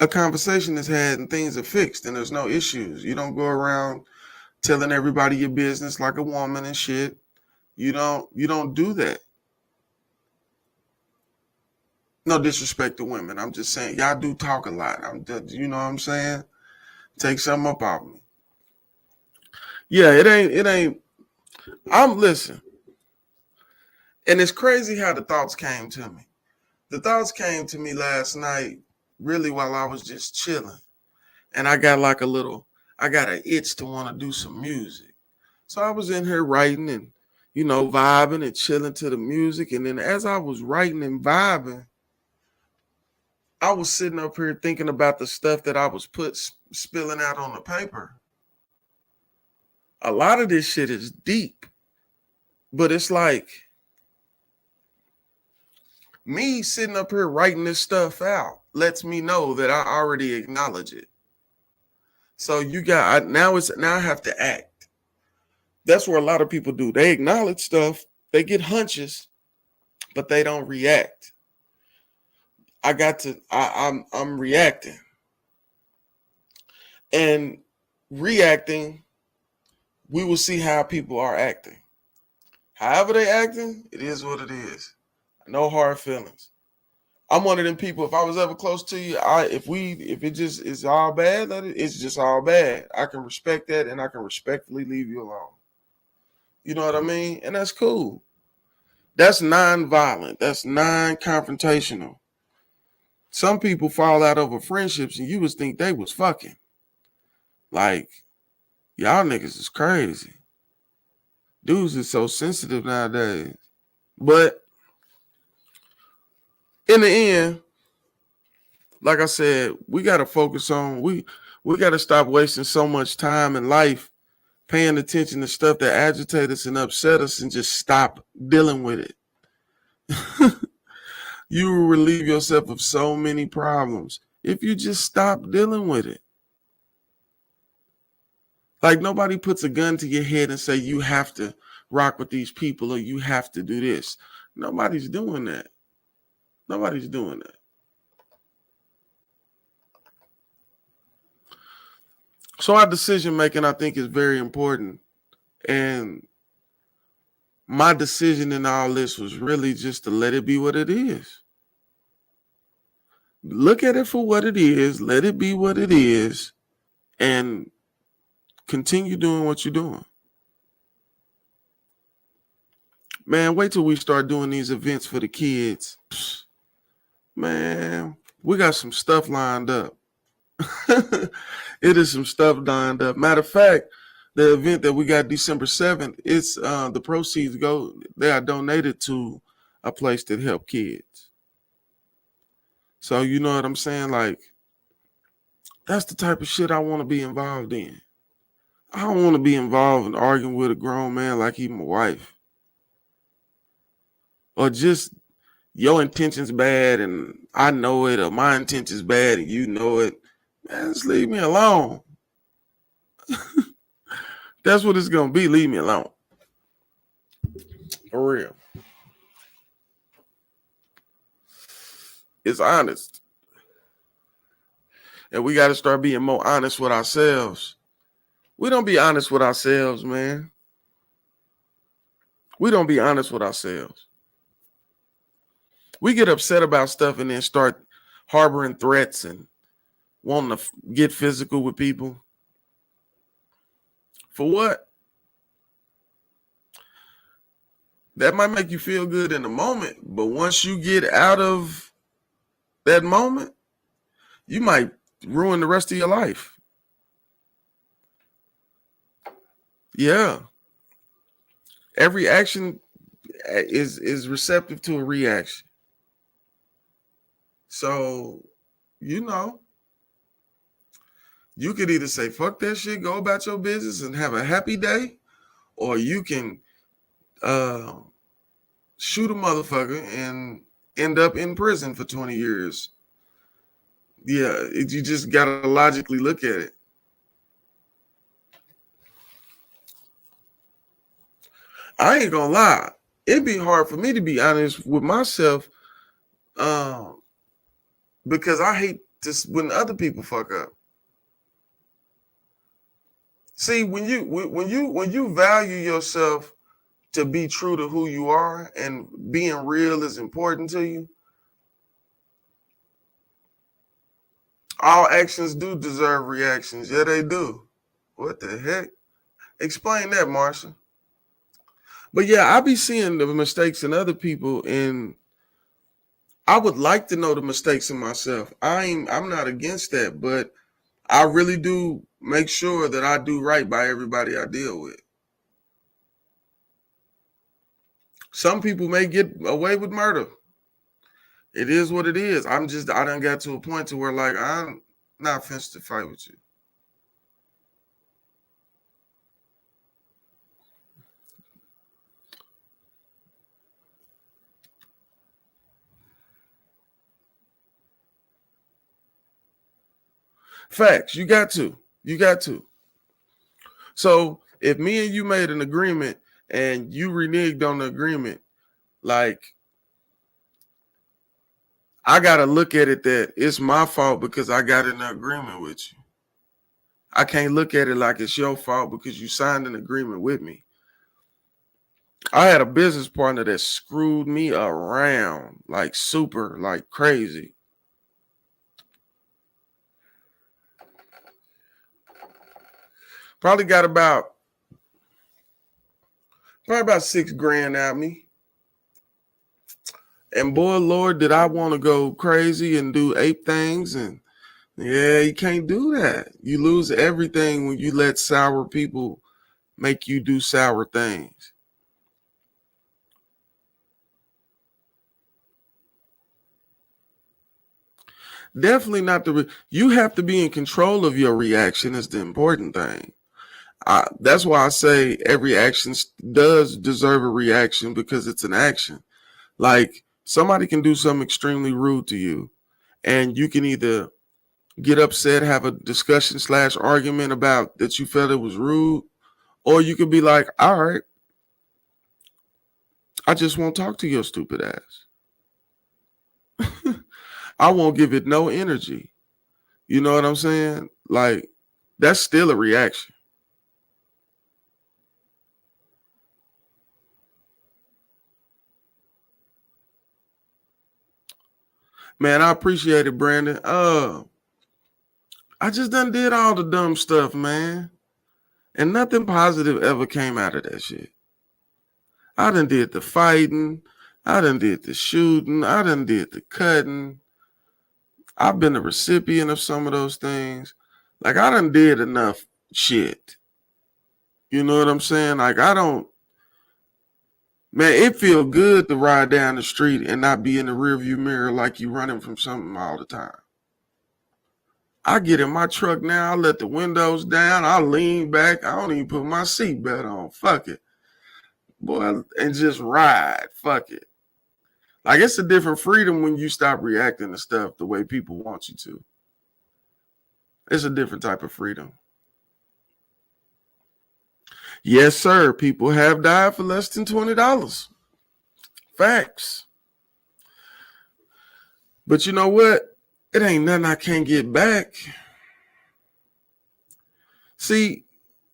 a conversation is had and things are fixed and there's no issues. You don't go around telling everybody your business like a woman and shit. You don't do that. No disrespect to women. I'm just saying y'all do talk a lot. You know what I'm saying? Take something up off me. Yeah, it ain't. Listen. And it's crazy how the thoughts came to me. The thoughts came to me last night, really while I was just chilling. And I got an itch to want to do some music. So I was in here writing and, vibing and chilling to the music. And then as I was writing and vibing, I was sitting up here thinking about the stuff that I was spilling out on the paper. A lot of this shit is deep, but it's like me sitting up here writing this stuff out lets me know that I already acknowledge it. So now I have to act. That's where a lot of people do. They acknowledge stuff, they get hunches, but they don't react. I'm reacting. And reacting, we will see how people are acting. However they acting, it is what it is. No hard feelings. I'm one of them people. If I was ever close to you, if it just is all bad, it's just all bad. I can respect that, and I can respectfully leave you alone. You know what I mean? And that's cool. That's non-violent. That's non-confrontational. Some people fall out over friendships, and you would think they was fucking. Like, y'all niggas is crazy. Dudes is so sensitive nowadays. But in the end, like I said, we got to focus on, we got to stop wasting so much time in life paying attention to stuff that agitate us and upset us and just stop dealing with it. You will relieve yourself of so many problems if you just stop dealing with it. Like, nobody puts a gun to your head and say you have to rock with these people or you have to do this. Nobody's doing that. Nobody's doing that. So our decision making, I think, is very important. And my decision in all this was really just to let it be what it is. Look at it for what it is, let it be what it is, and continue doing what you're doing. Man, wait till we start doing these events for the kids. Man, we got some stuff lined up. It is some stuff lined up. Matter of fact, the event that we got December 7th, it's the proceeds they are donated to a place that help kids. So you know what I'm saying? Like, that's the type of shit I want to be involved in. I don't want to be involved in arguing with a grown man like he's my wife. Or just your intention's bad and I know it, or my intention's bad and you know it. Man, just leave me alone. That's what it's going to be. Leave me alone. For real. It's honest. And we got to start being more honest with ourselves. We don't be honest with ourselves, man. We don't be honest with ourselves. We get upset about stuff and then start harboring threats and wanting to get physical with people. For what? That might make you feel good in the moment, but once you get out of that moment, you might ruin the rest of your life. Yeah. Every action is receptive to a reaction. So, you know, you could either say, fuck that shit, go about your business and have a happy day, or you can shoot a motherfucker and end up in prison for 20 years. Yeah, you just got to logically look at it. I ain't gonna lie. It'd be hard for me to be honest with myself because I hate this when other people fuck up. See, when you value yourself to be true to who you are and being real is important to you, all actions do deserve reactions. Yeah, they do. What the heck? Explain that, Marsha. But yeah, I be seeing the mistakes in other people, and I would like to know the mistakes in myself. I'm not against that, but I really do make sure that I do right by everybody I deal with. Some people may get away with murder. It is what it is. I done got to a point to where, like, I'm not finished to fight with you. Facts. You got to. So if me and you made an agreement and you reneged on the agreement, like, I got to look at it that it's my fault because I got in an agreement with you. I can't look at it like it's your fault because you signed an agreement with me. I had a business partner that screwed me around like super, like crazy. Probably got about $6,000 out of me. And boy, Lord, did I want to go crazy and do ape things. And yeah, you can't do that. You lose everything when you let sour people make you do sour things. Definitely not you have to be in control of your reaction is the important thing. That's why I say every action does deserve a reaction because it's an action. Like somebody can do something extremely rude to you, and you can either get upset, have a discussion / argument about that you felt it was rude, or you could be like, all right, I just won't talk to your stupid ass. I won't give it no energy. You know what I'm saying? Like, that's still a reaction. Man, I appreciate it, Brandon. I just done did all the dumb stuff, man. And nothing positive ever came out of that shit. I done did the fighting. I done did the shooting. I done did the cutting. I've been a recipient of some of those things. Like, I done did enough shit. You know what I'm saying? Like, man, it feel good to ride down the street and not be in the rearview mirror like you running from something all the time. I get in my truck now, I let the windows down, I lean back, I don't even put my seatbelt on. Fuck it. Boy, and just ride. Fuck it. Like, it's a different freedom when you stop reacting to stuff the way people want you to. It's a different type of freedom. Yes, sir. People have died for less than $20. Facts. But you know what? It ain't nothing I can't get back. See,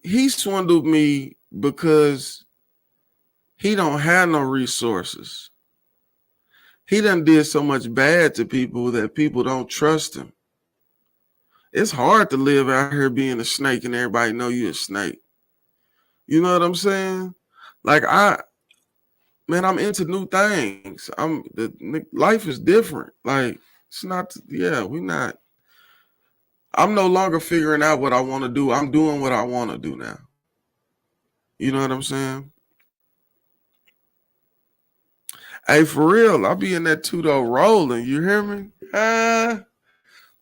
he swindled me because he don't have no resources. He done did so much bad to people that people don't trust him. It's hard to live out here being a snake and everybody know you're a snake. You know what I'm saying? Like, I'm into new things. Life is different. Like, it's not, I'm no longer figuring out what I want to do. I'm doing what I want to do now. You know what I'm saying? Hey, for real, I'll be in that two-door rolling. You hear me? I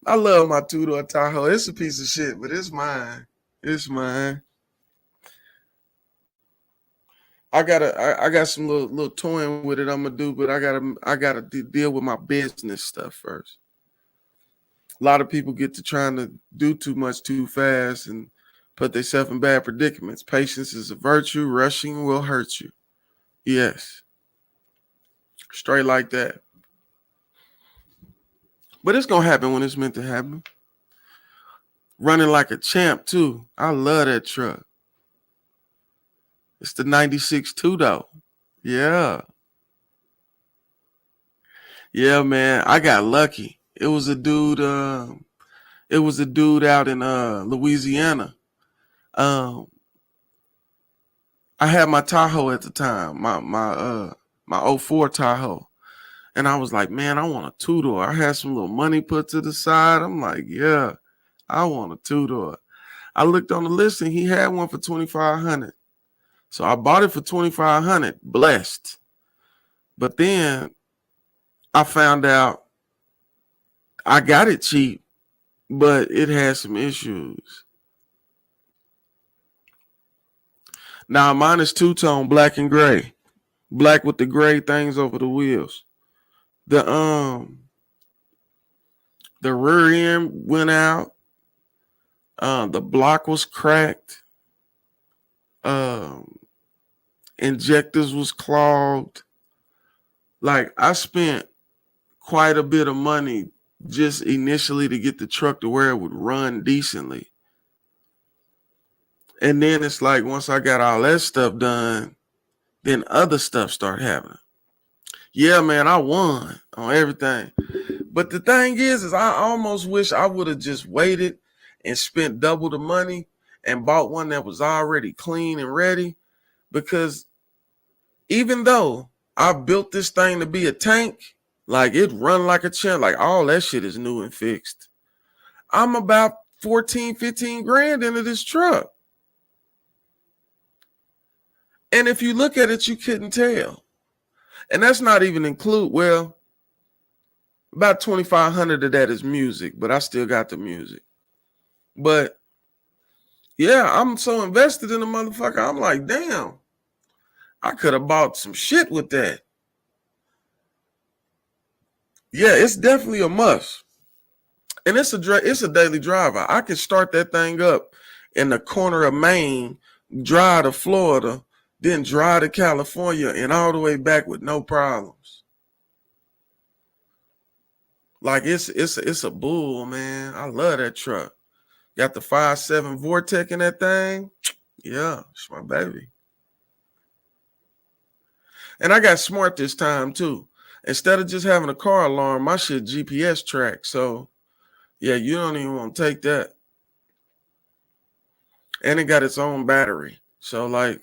love my two-door Tahoe. It's a piece of shit, but it's mine. It's mine. I got some little toying with it I'm gonna do, but I gotta deal with my business stuff first. A lot of people get to trying to do too much too fast and put themselves in bad predicaments. Patience is a virtue. Rushing will hurt you. Yes. Straight like that. But it's going to happen when it's meant to happen. Running like a champ, too. I love that truck. It's the 96 two-door. Yeah. Yeah, man. I got lucky. It was a dude out in Louisiana. I had my Tahoe at the time, my 04 Tahoe. And I was like, man, I want a two-door. I had some little money put to the side. I'm like, yeah, I want a two-door. I looked on the list and he had one for $2,500. So I bought it for $2,500, blessed. But then I found out I got it cheap, but it had some issues. Now mine is two-tone, black and gray. Black with the gray things over the wheels. The rear end went out. The block was cracked. Injectors was clogged. Like, I spent quite a bit of money just initially to get the truck to where it would run decently. And then it's like, once I got all that stuff done, then other stuff started happening. Yeah, man, I won on everything. But the thing is I almost wish I would have just waited and spent double the money and bought one that was already clean and ready. Because even though I built this thing to be a tank, like, it run like a champ, like all that shit is new and fixed. I'm about 14, 15 grand into this truck. And if you look at it, you couldn't tell. And that's not even include, well, about 2,500 of that is music, but I still got the music. But yeah, I'm so invested in the motherfucker. I'm like, damn, I could have bought some shit with that. Yeah, it's definitely a must. And it's a daily driver. I can start that thing up in the corner of Maine, drive to Florida, then drive to California and all the way back with no problems. Like it's a bull, man. I love that truck. Got the 5.7 Vortec in that thing. Yeah, it's my baby. And I got smart this time too. Instead of just having a car alarm, my shit GPS track. So yeah, you don't even want to take that. And it got its own battery. So like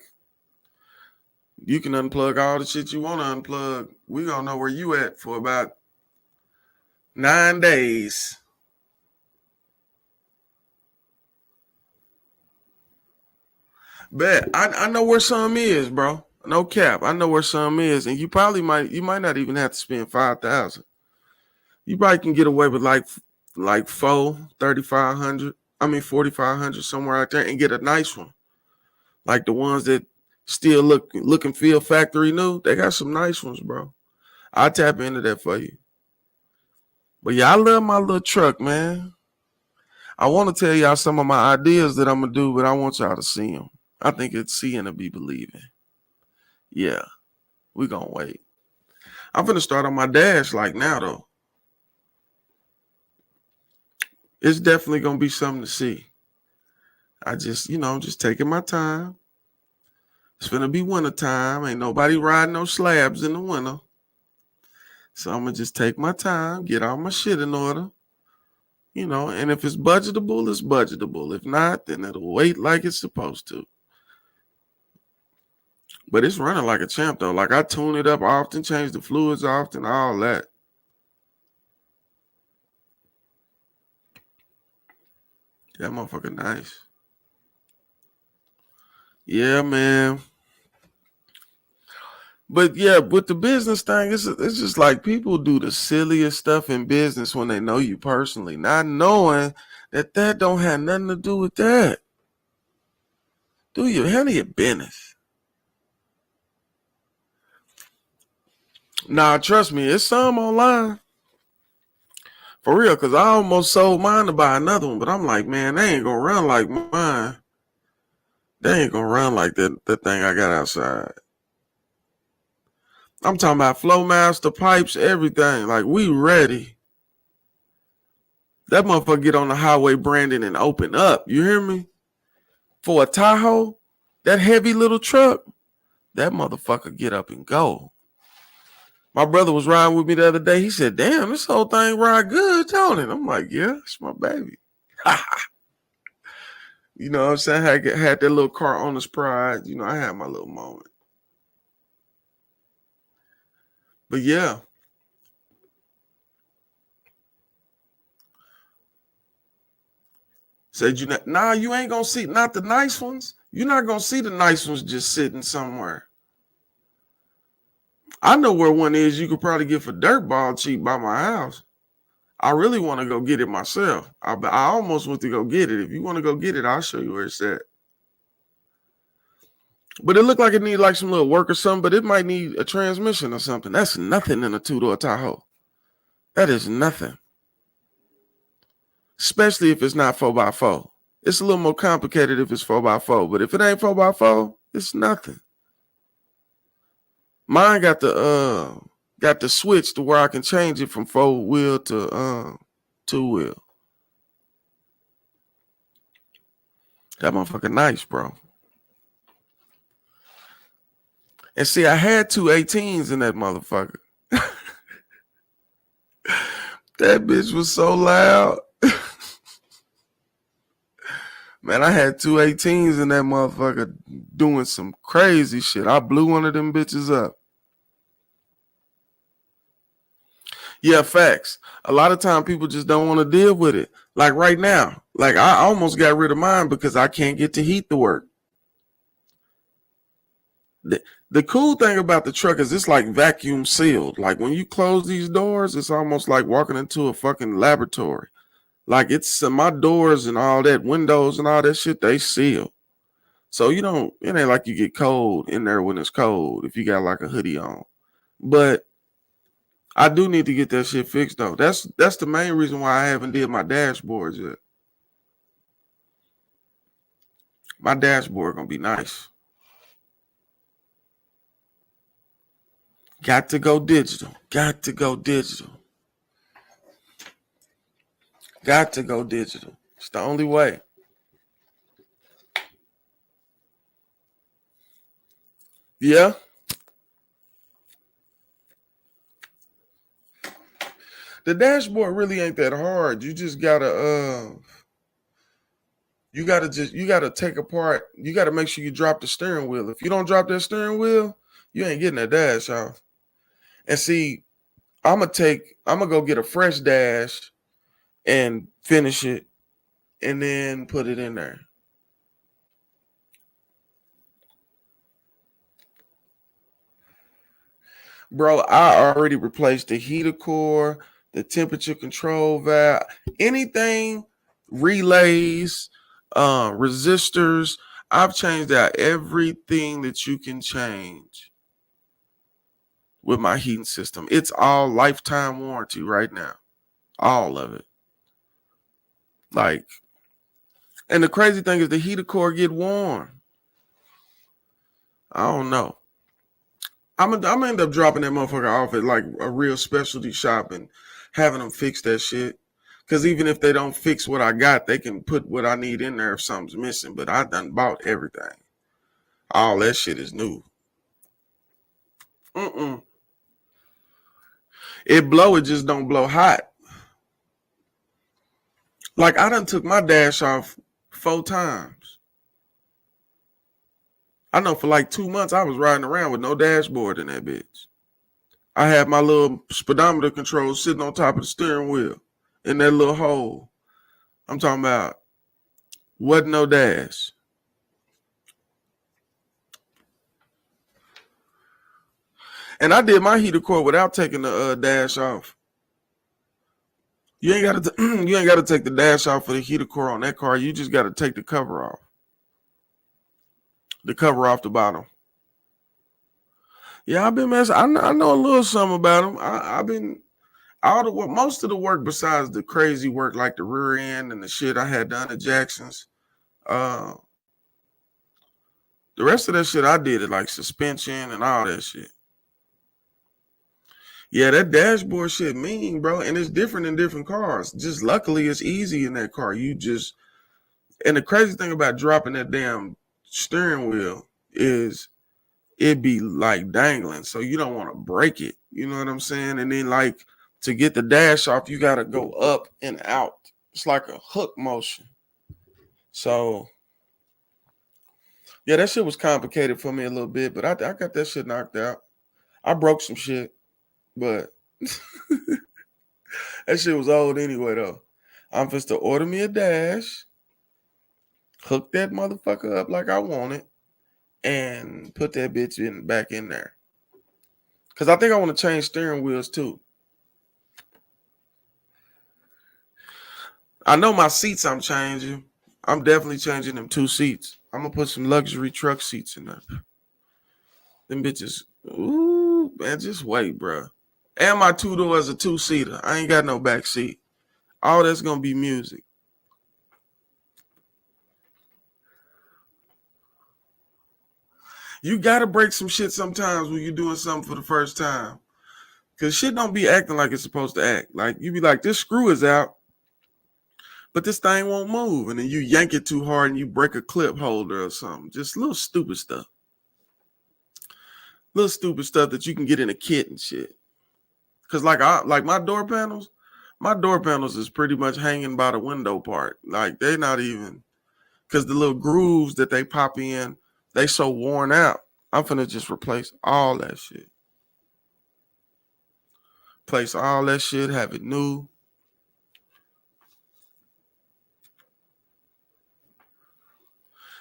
you can unplug all the shit you want to unplug. We gonna know where you at for about 9 days. Bet. I know where some is, bro. No cap. I know where some is. And you might not even have to spend 5,000. You probably can get away with like 3,500. I mean 4,500 somewhere out there and get a nice one. Like the ones that still look and feel factory new. They got some nice ones, bro. I'll tap into that for you. But yeah, I love my little truck, man. I want to tell y'all some of my ideas that I'm going to do, but I want y'all to see them. I think it's seeing to be believing. Yeah, we're going to wait. I'm going to start on my dash like now, though. It's definitely going to be something to see. I just, I'm just taking my time. It's going to be winter time. Ain't nobody riding no slabs in the winter. So I'm going to just take my time, get all my shit in order. And if it's budgetable, it's budgetable. If not, then it'll wait like it's supposed to. But it's running like a champ, though. Like, I tune it up often, change the fluids often, all that. That motherfucker nice. Yeah, man. But yeah, with the business thing, it's just like people do the silliest stuff in business when they know you personally, not knowing that don't have nothing to do with that. Do you handle your business? Nah, trust me, it's some online. For real, because I almost sold mine to buy another one, but I'm like, man, they ain't gonna run like mine. They ain't gonna run like that thing I got outside. I'm talking about Flowmaster pipes, everything. Like, we ready. That motherfucker get on the highway branding and open up. You hear me? For a Tahoe, that heavy little truck, that motherfucker get up and go. My brother was riding with me the other day. He said, damn, this whole thing ride good, don't it? I'm like, yeah, it's my baby. You know what I'm saying? I had that little car owner's pride. I had my little moment. But yeah. Said you not, nah, you ain't gonna see not the nice ones. You're not gonna see the nice ones just sitting somewhere. I know where one is you could probably get for dirt ball cheap by my house. I really want to go get it myself. I almost went to go get it. If you want to go get it, I'll show you where it's at. But it looked like it needed like some little work or something, but it might need a transmission or something. That's nothing in a two-door Tahoe. That is nothing. Especially if it's not 4x4. It's a little more complicated if it's 4x4, but if it ain't 4x4, it's nothing. Mine got the switch to where I can change it from 4-wheel to 2-wheel. That motherfucker nice, bro. And see, I had 2 18s in that motherfucker. That bitch was so loud. Man, I had 2 18s in that motherfucker doing some crazy shit. I blew one of them bitches up. Yeah, facts. A lot of time people just don't want to deal with it. Like right now, like I almost got rid of mine because I can't get the heat to work. The cool thing about the truck is it's like vacuum sealed. Like when you close these doors, it's almost like walking into a fucking laboratory. Like it's my doors and all that, windows and all that shit, they seal. So it ain't like you get cold in there when it's cold if you got like a hoodie on. But I do need to get that shit fixed though. That's the main reason why I haven't did my dashboards yet. My dashboard gonna be nice. Got to go digital. Got to go digital. Got to go digital. It's the only way. Yeah. The dashboard really ain't that hard. You just gotta you gotta take apart, you gotta make sure you drop the steering wheel. If you don't drop that steering wheel, you ain't getting that dash off. And see, I'm gonna go get a fresh dash and finish it and then put it in there. Bro, I already replaced the heater core, the temperature control valve, anything, relays, resistors. I've changed out everything that you can change with my heating system. It's all lifetime warranty right now. All of it. Like, and the crazy thing is the heater core get warm. I don't know. I'm gonna end up dropping that motherfucker off at like a real specialty shop and having them fix that shit. Because even if they don't fix what I got, they can put what I need in there if something's missing. But I done bought everything. All that shit is new. It blow, it just don't blow hot. Like I done took my dash off 4 times. I know for like 2 months I was riding around with no dashboard in that bitch. I had my little speedometer control sitting on top of the steering wheel in that little hole. I'm talking about wasn't no dash. And I did my heater core without taking the dash off. You ain't gotta take the dash off for the heater core on that car. You just gotta take the cover off. The cover off the bottom. Yeah, I've been messing. I know a little something about them. I've been most of the work besides the crazy work like the rear end and the shit I had done at Jackson's. The rest of that shit I did it like suspension and all that shit. Yeah, that dashboard shit mean, bro, and it's different in different cars. Just luckily it's easy in that car. And the crazy thing about dropping that damn steering wheel is it be like dangling, so you don't want to break it. You know what I'm saying? And then like to get the dash off, you got to go up and out. It's like a hook motion. So yeah, that shit was complicated for me a little bit, but I got that shit knocked out. I broke some shit, but that shit was old anyway though. I'm supposed to order me a dash, hook that motherfucker up like I want it, and put that bitch back in there. Because I think I want to change steering wheels too. I know my seats I'm changing. I'm definitely changing them 2 seats. I'm going to put some luxury truck seats in there. Them bitches, ooh, man, just wait, bro. And my 2-door is a 2-seater. I ain't got no back seat. All that's going to be music. You got to break some shit sometimes when you're doing something for the first time. Because shit don't be acting like it's supposed to act. Like, you be like, this screw is out, but this thing won't move. And then you yank it too hard and you break a clip holder or something. Just little stupid stuff. Little stupid stuff that you can get in a kit and shit. Because like my door panels is pretty much hanging by the window part. Like, they're not even, because the little grooves that they pop in, they so worn out. I'm finna just replace all that shit. Place all that shit, have it new.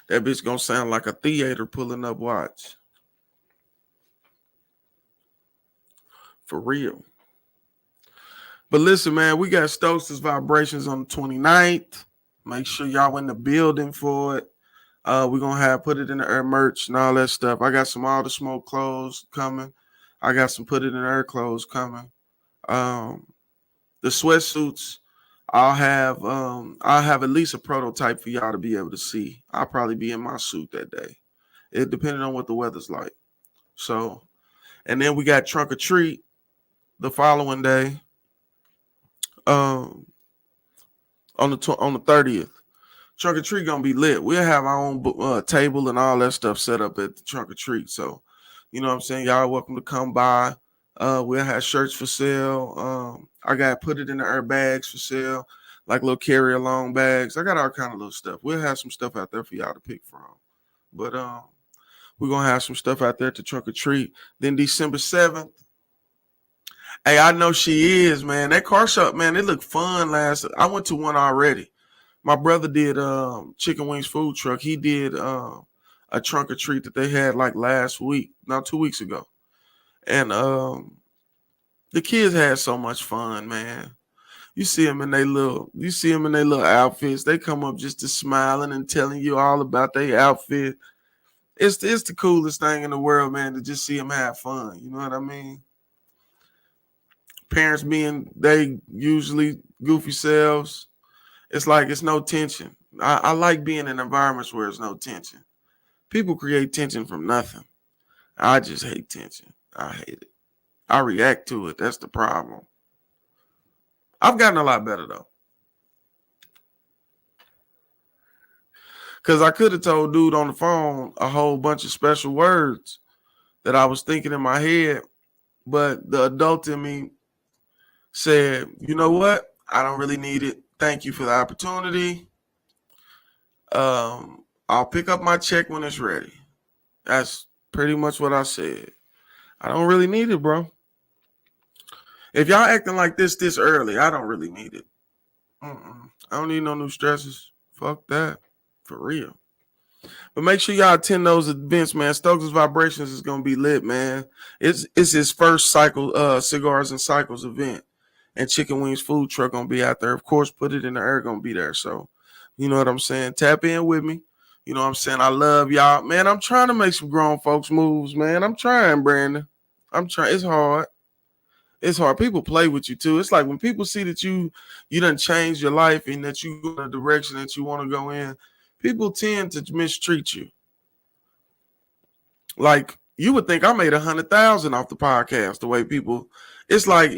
That bitch gonna sound like a theater pulling up, watch. For real. But listen, man, we got Stokes' Vibrations on the 29th. Make sure y'all in the building for it. We're going to put it in the air merch and all that stuff. I got some All the Smoke clothes coming. I got some put it in the air clothes coming. The sweatsuits, I'll have at least a prototype for y'all to be able to see. I'll probably be in my suit that day. It depending on what the weather's like. So, and then we got Trunk or Treat the following day. On the 30th. Trunk or Treat gonna be lit. We'll have our own table and all that stuff set up at the Trunk or Treat. So, you know what I'm saying? Y'all are welcome to come by. We'll have shirts for sale. I got put it in the air bags for sale, like little carry along bags. I got all kind of little stuff. We'll have some stuff out there for y'all to pick from. But we're gonna have some stuff out there to Trunk or Treat. Then December 7th. Hey, I know she is, man. That car shop, man, it looked fun I went to one already. My brother did Chicken Wings food truck. He did a Trunk or Treat that they had like last week, not 2 weeks ago. And the kids had so much fun, man. You see them in their little outfits. They come up just to smiling and telling you all about their outfit. It's the coolest thing in the world, man, to just see them have fun. You know what I mean? Parents being they usually goofy selves. It's like it's no tension. I like being in environments where there's no tension. People create tension from nothing. I just hate tension. I hate it. I react to it. That's the problem. I've gotten a lot better though. Because I could have told dude on the phone a whole bunch of special words that I was thinking in my head, but the adult in me said, you know what? I don't really need it. Thank you for the opportunity. I'll pick up my check when it's ready. That's pretty much what I said. I don't really need it, bro. If y'all acting like this early, I don't really need it. I don't need no new stresses. Fuck that. For real. But make sure y'all attend those events, man. Stokes' Vibrations is going to be lit, man. It's his first cycle, Cigars and Cycles event. And Chicken Wings food truck going to be out there. Of course, Put It in the Air going to be there. So, you know what I'm saying? Tap in with me. You know what I'm saying? I love y'all. Man, I'm trying to make some grown folks moves, man. I'm trying, Brandon. I'm trying. It's hard. It's hard. People play with you, too. It's like when people see that you done changed your life and that you go in a direction that you want to go in, people tend to mistreat you. Like, you would think I made 100,000 off the podcast. The way people, it's like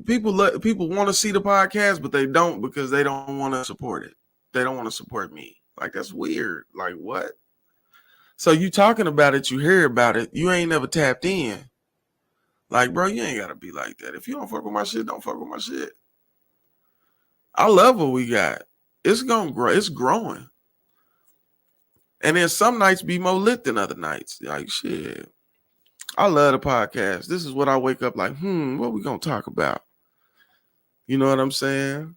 people want to see the podcast, but they don't because they don't want to support it. They don't want to support me. Like, that's weird. Like, what? So you talking about it, you hear about it, you ain't never tapped in. Like, bro, you ain't gotta be like that. If you don't fuck with my shit, don't fuck with my shit. I love what we got. It's gonna grow. It's growing. And then some nights be more lit than other nights. Like, shit. I love the podcast. This is what I wake up like, what we gonna talk about? You know what I'm saying?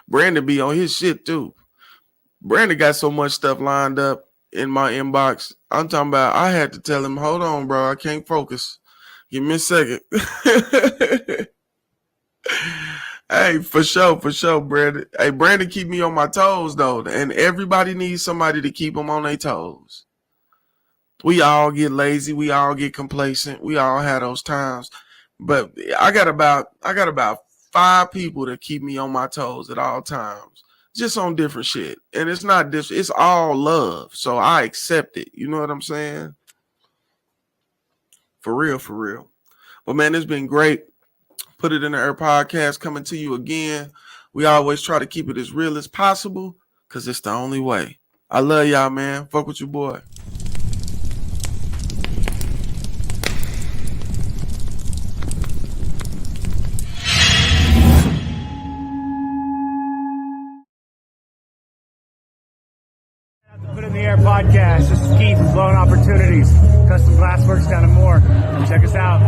Brandon be on his shit too. Brandon got so much stuff lined up in my inbox. I'm talking about I had to tell him, hold on, bro. I can't focus. Give me a second. Hey, for sure, Brandon. Hey, Brandon keep me on my toes, though. And everybody needs somebody to keep them on their toes. We all get lazy. We all get complacent. We all have those times. But I got about 5 people that keep me on my toes at all times. Just on different shit. And it's not different. It's all love. So I accept it. You know what I'm saying? For real. But, man, it's been great. Put It in the Air podcast coming to you again. We always try to keep it as real as possible because it's the only way. I love y'all, man. Fuck with your boy. Put in the Air podcast. This is Keith from Blowing Opportunities, Custom Glassworks down in Moore. Check us out.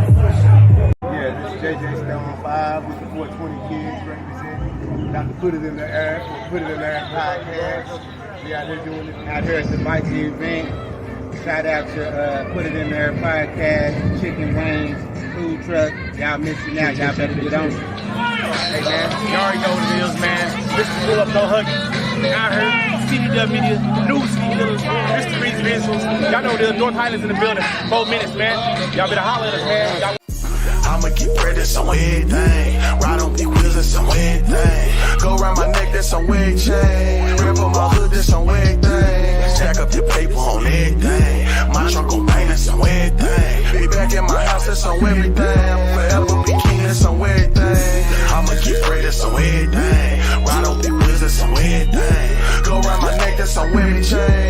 Yeah, this is JJ Stone 5 with the 420 kids representing. Dr. Put It in the Air, Put It in the Air podcast. We out here doing it out here at the Mikey event. Shout out to Put It in the Air podcast, Chicken Wings, food truck. Y'all missing out. Y'all better get on it. Hey, man, you already know what it is, man. This is Pull Up No Huggy. Out here, CDW Media, News Killers, Mr. Reeds Visuals. Y'all know the North Highlands in the building. 4 minutes, man. Y'all better holler at us, man. I'ma get bread, that's on everything. Ride on big wheels, that's on everything. Go around my neck, that's on wig chain. Rip on my hood, that's on everything. Stack up your paper on everything. My trunk on paint, that's on everything. Be back in my house, that's on everything. Forever be king, that's on everything. I'ma get bread, that's on everything. Ride on big wheels, that's on everything. Go around my neck, that's on every chain.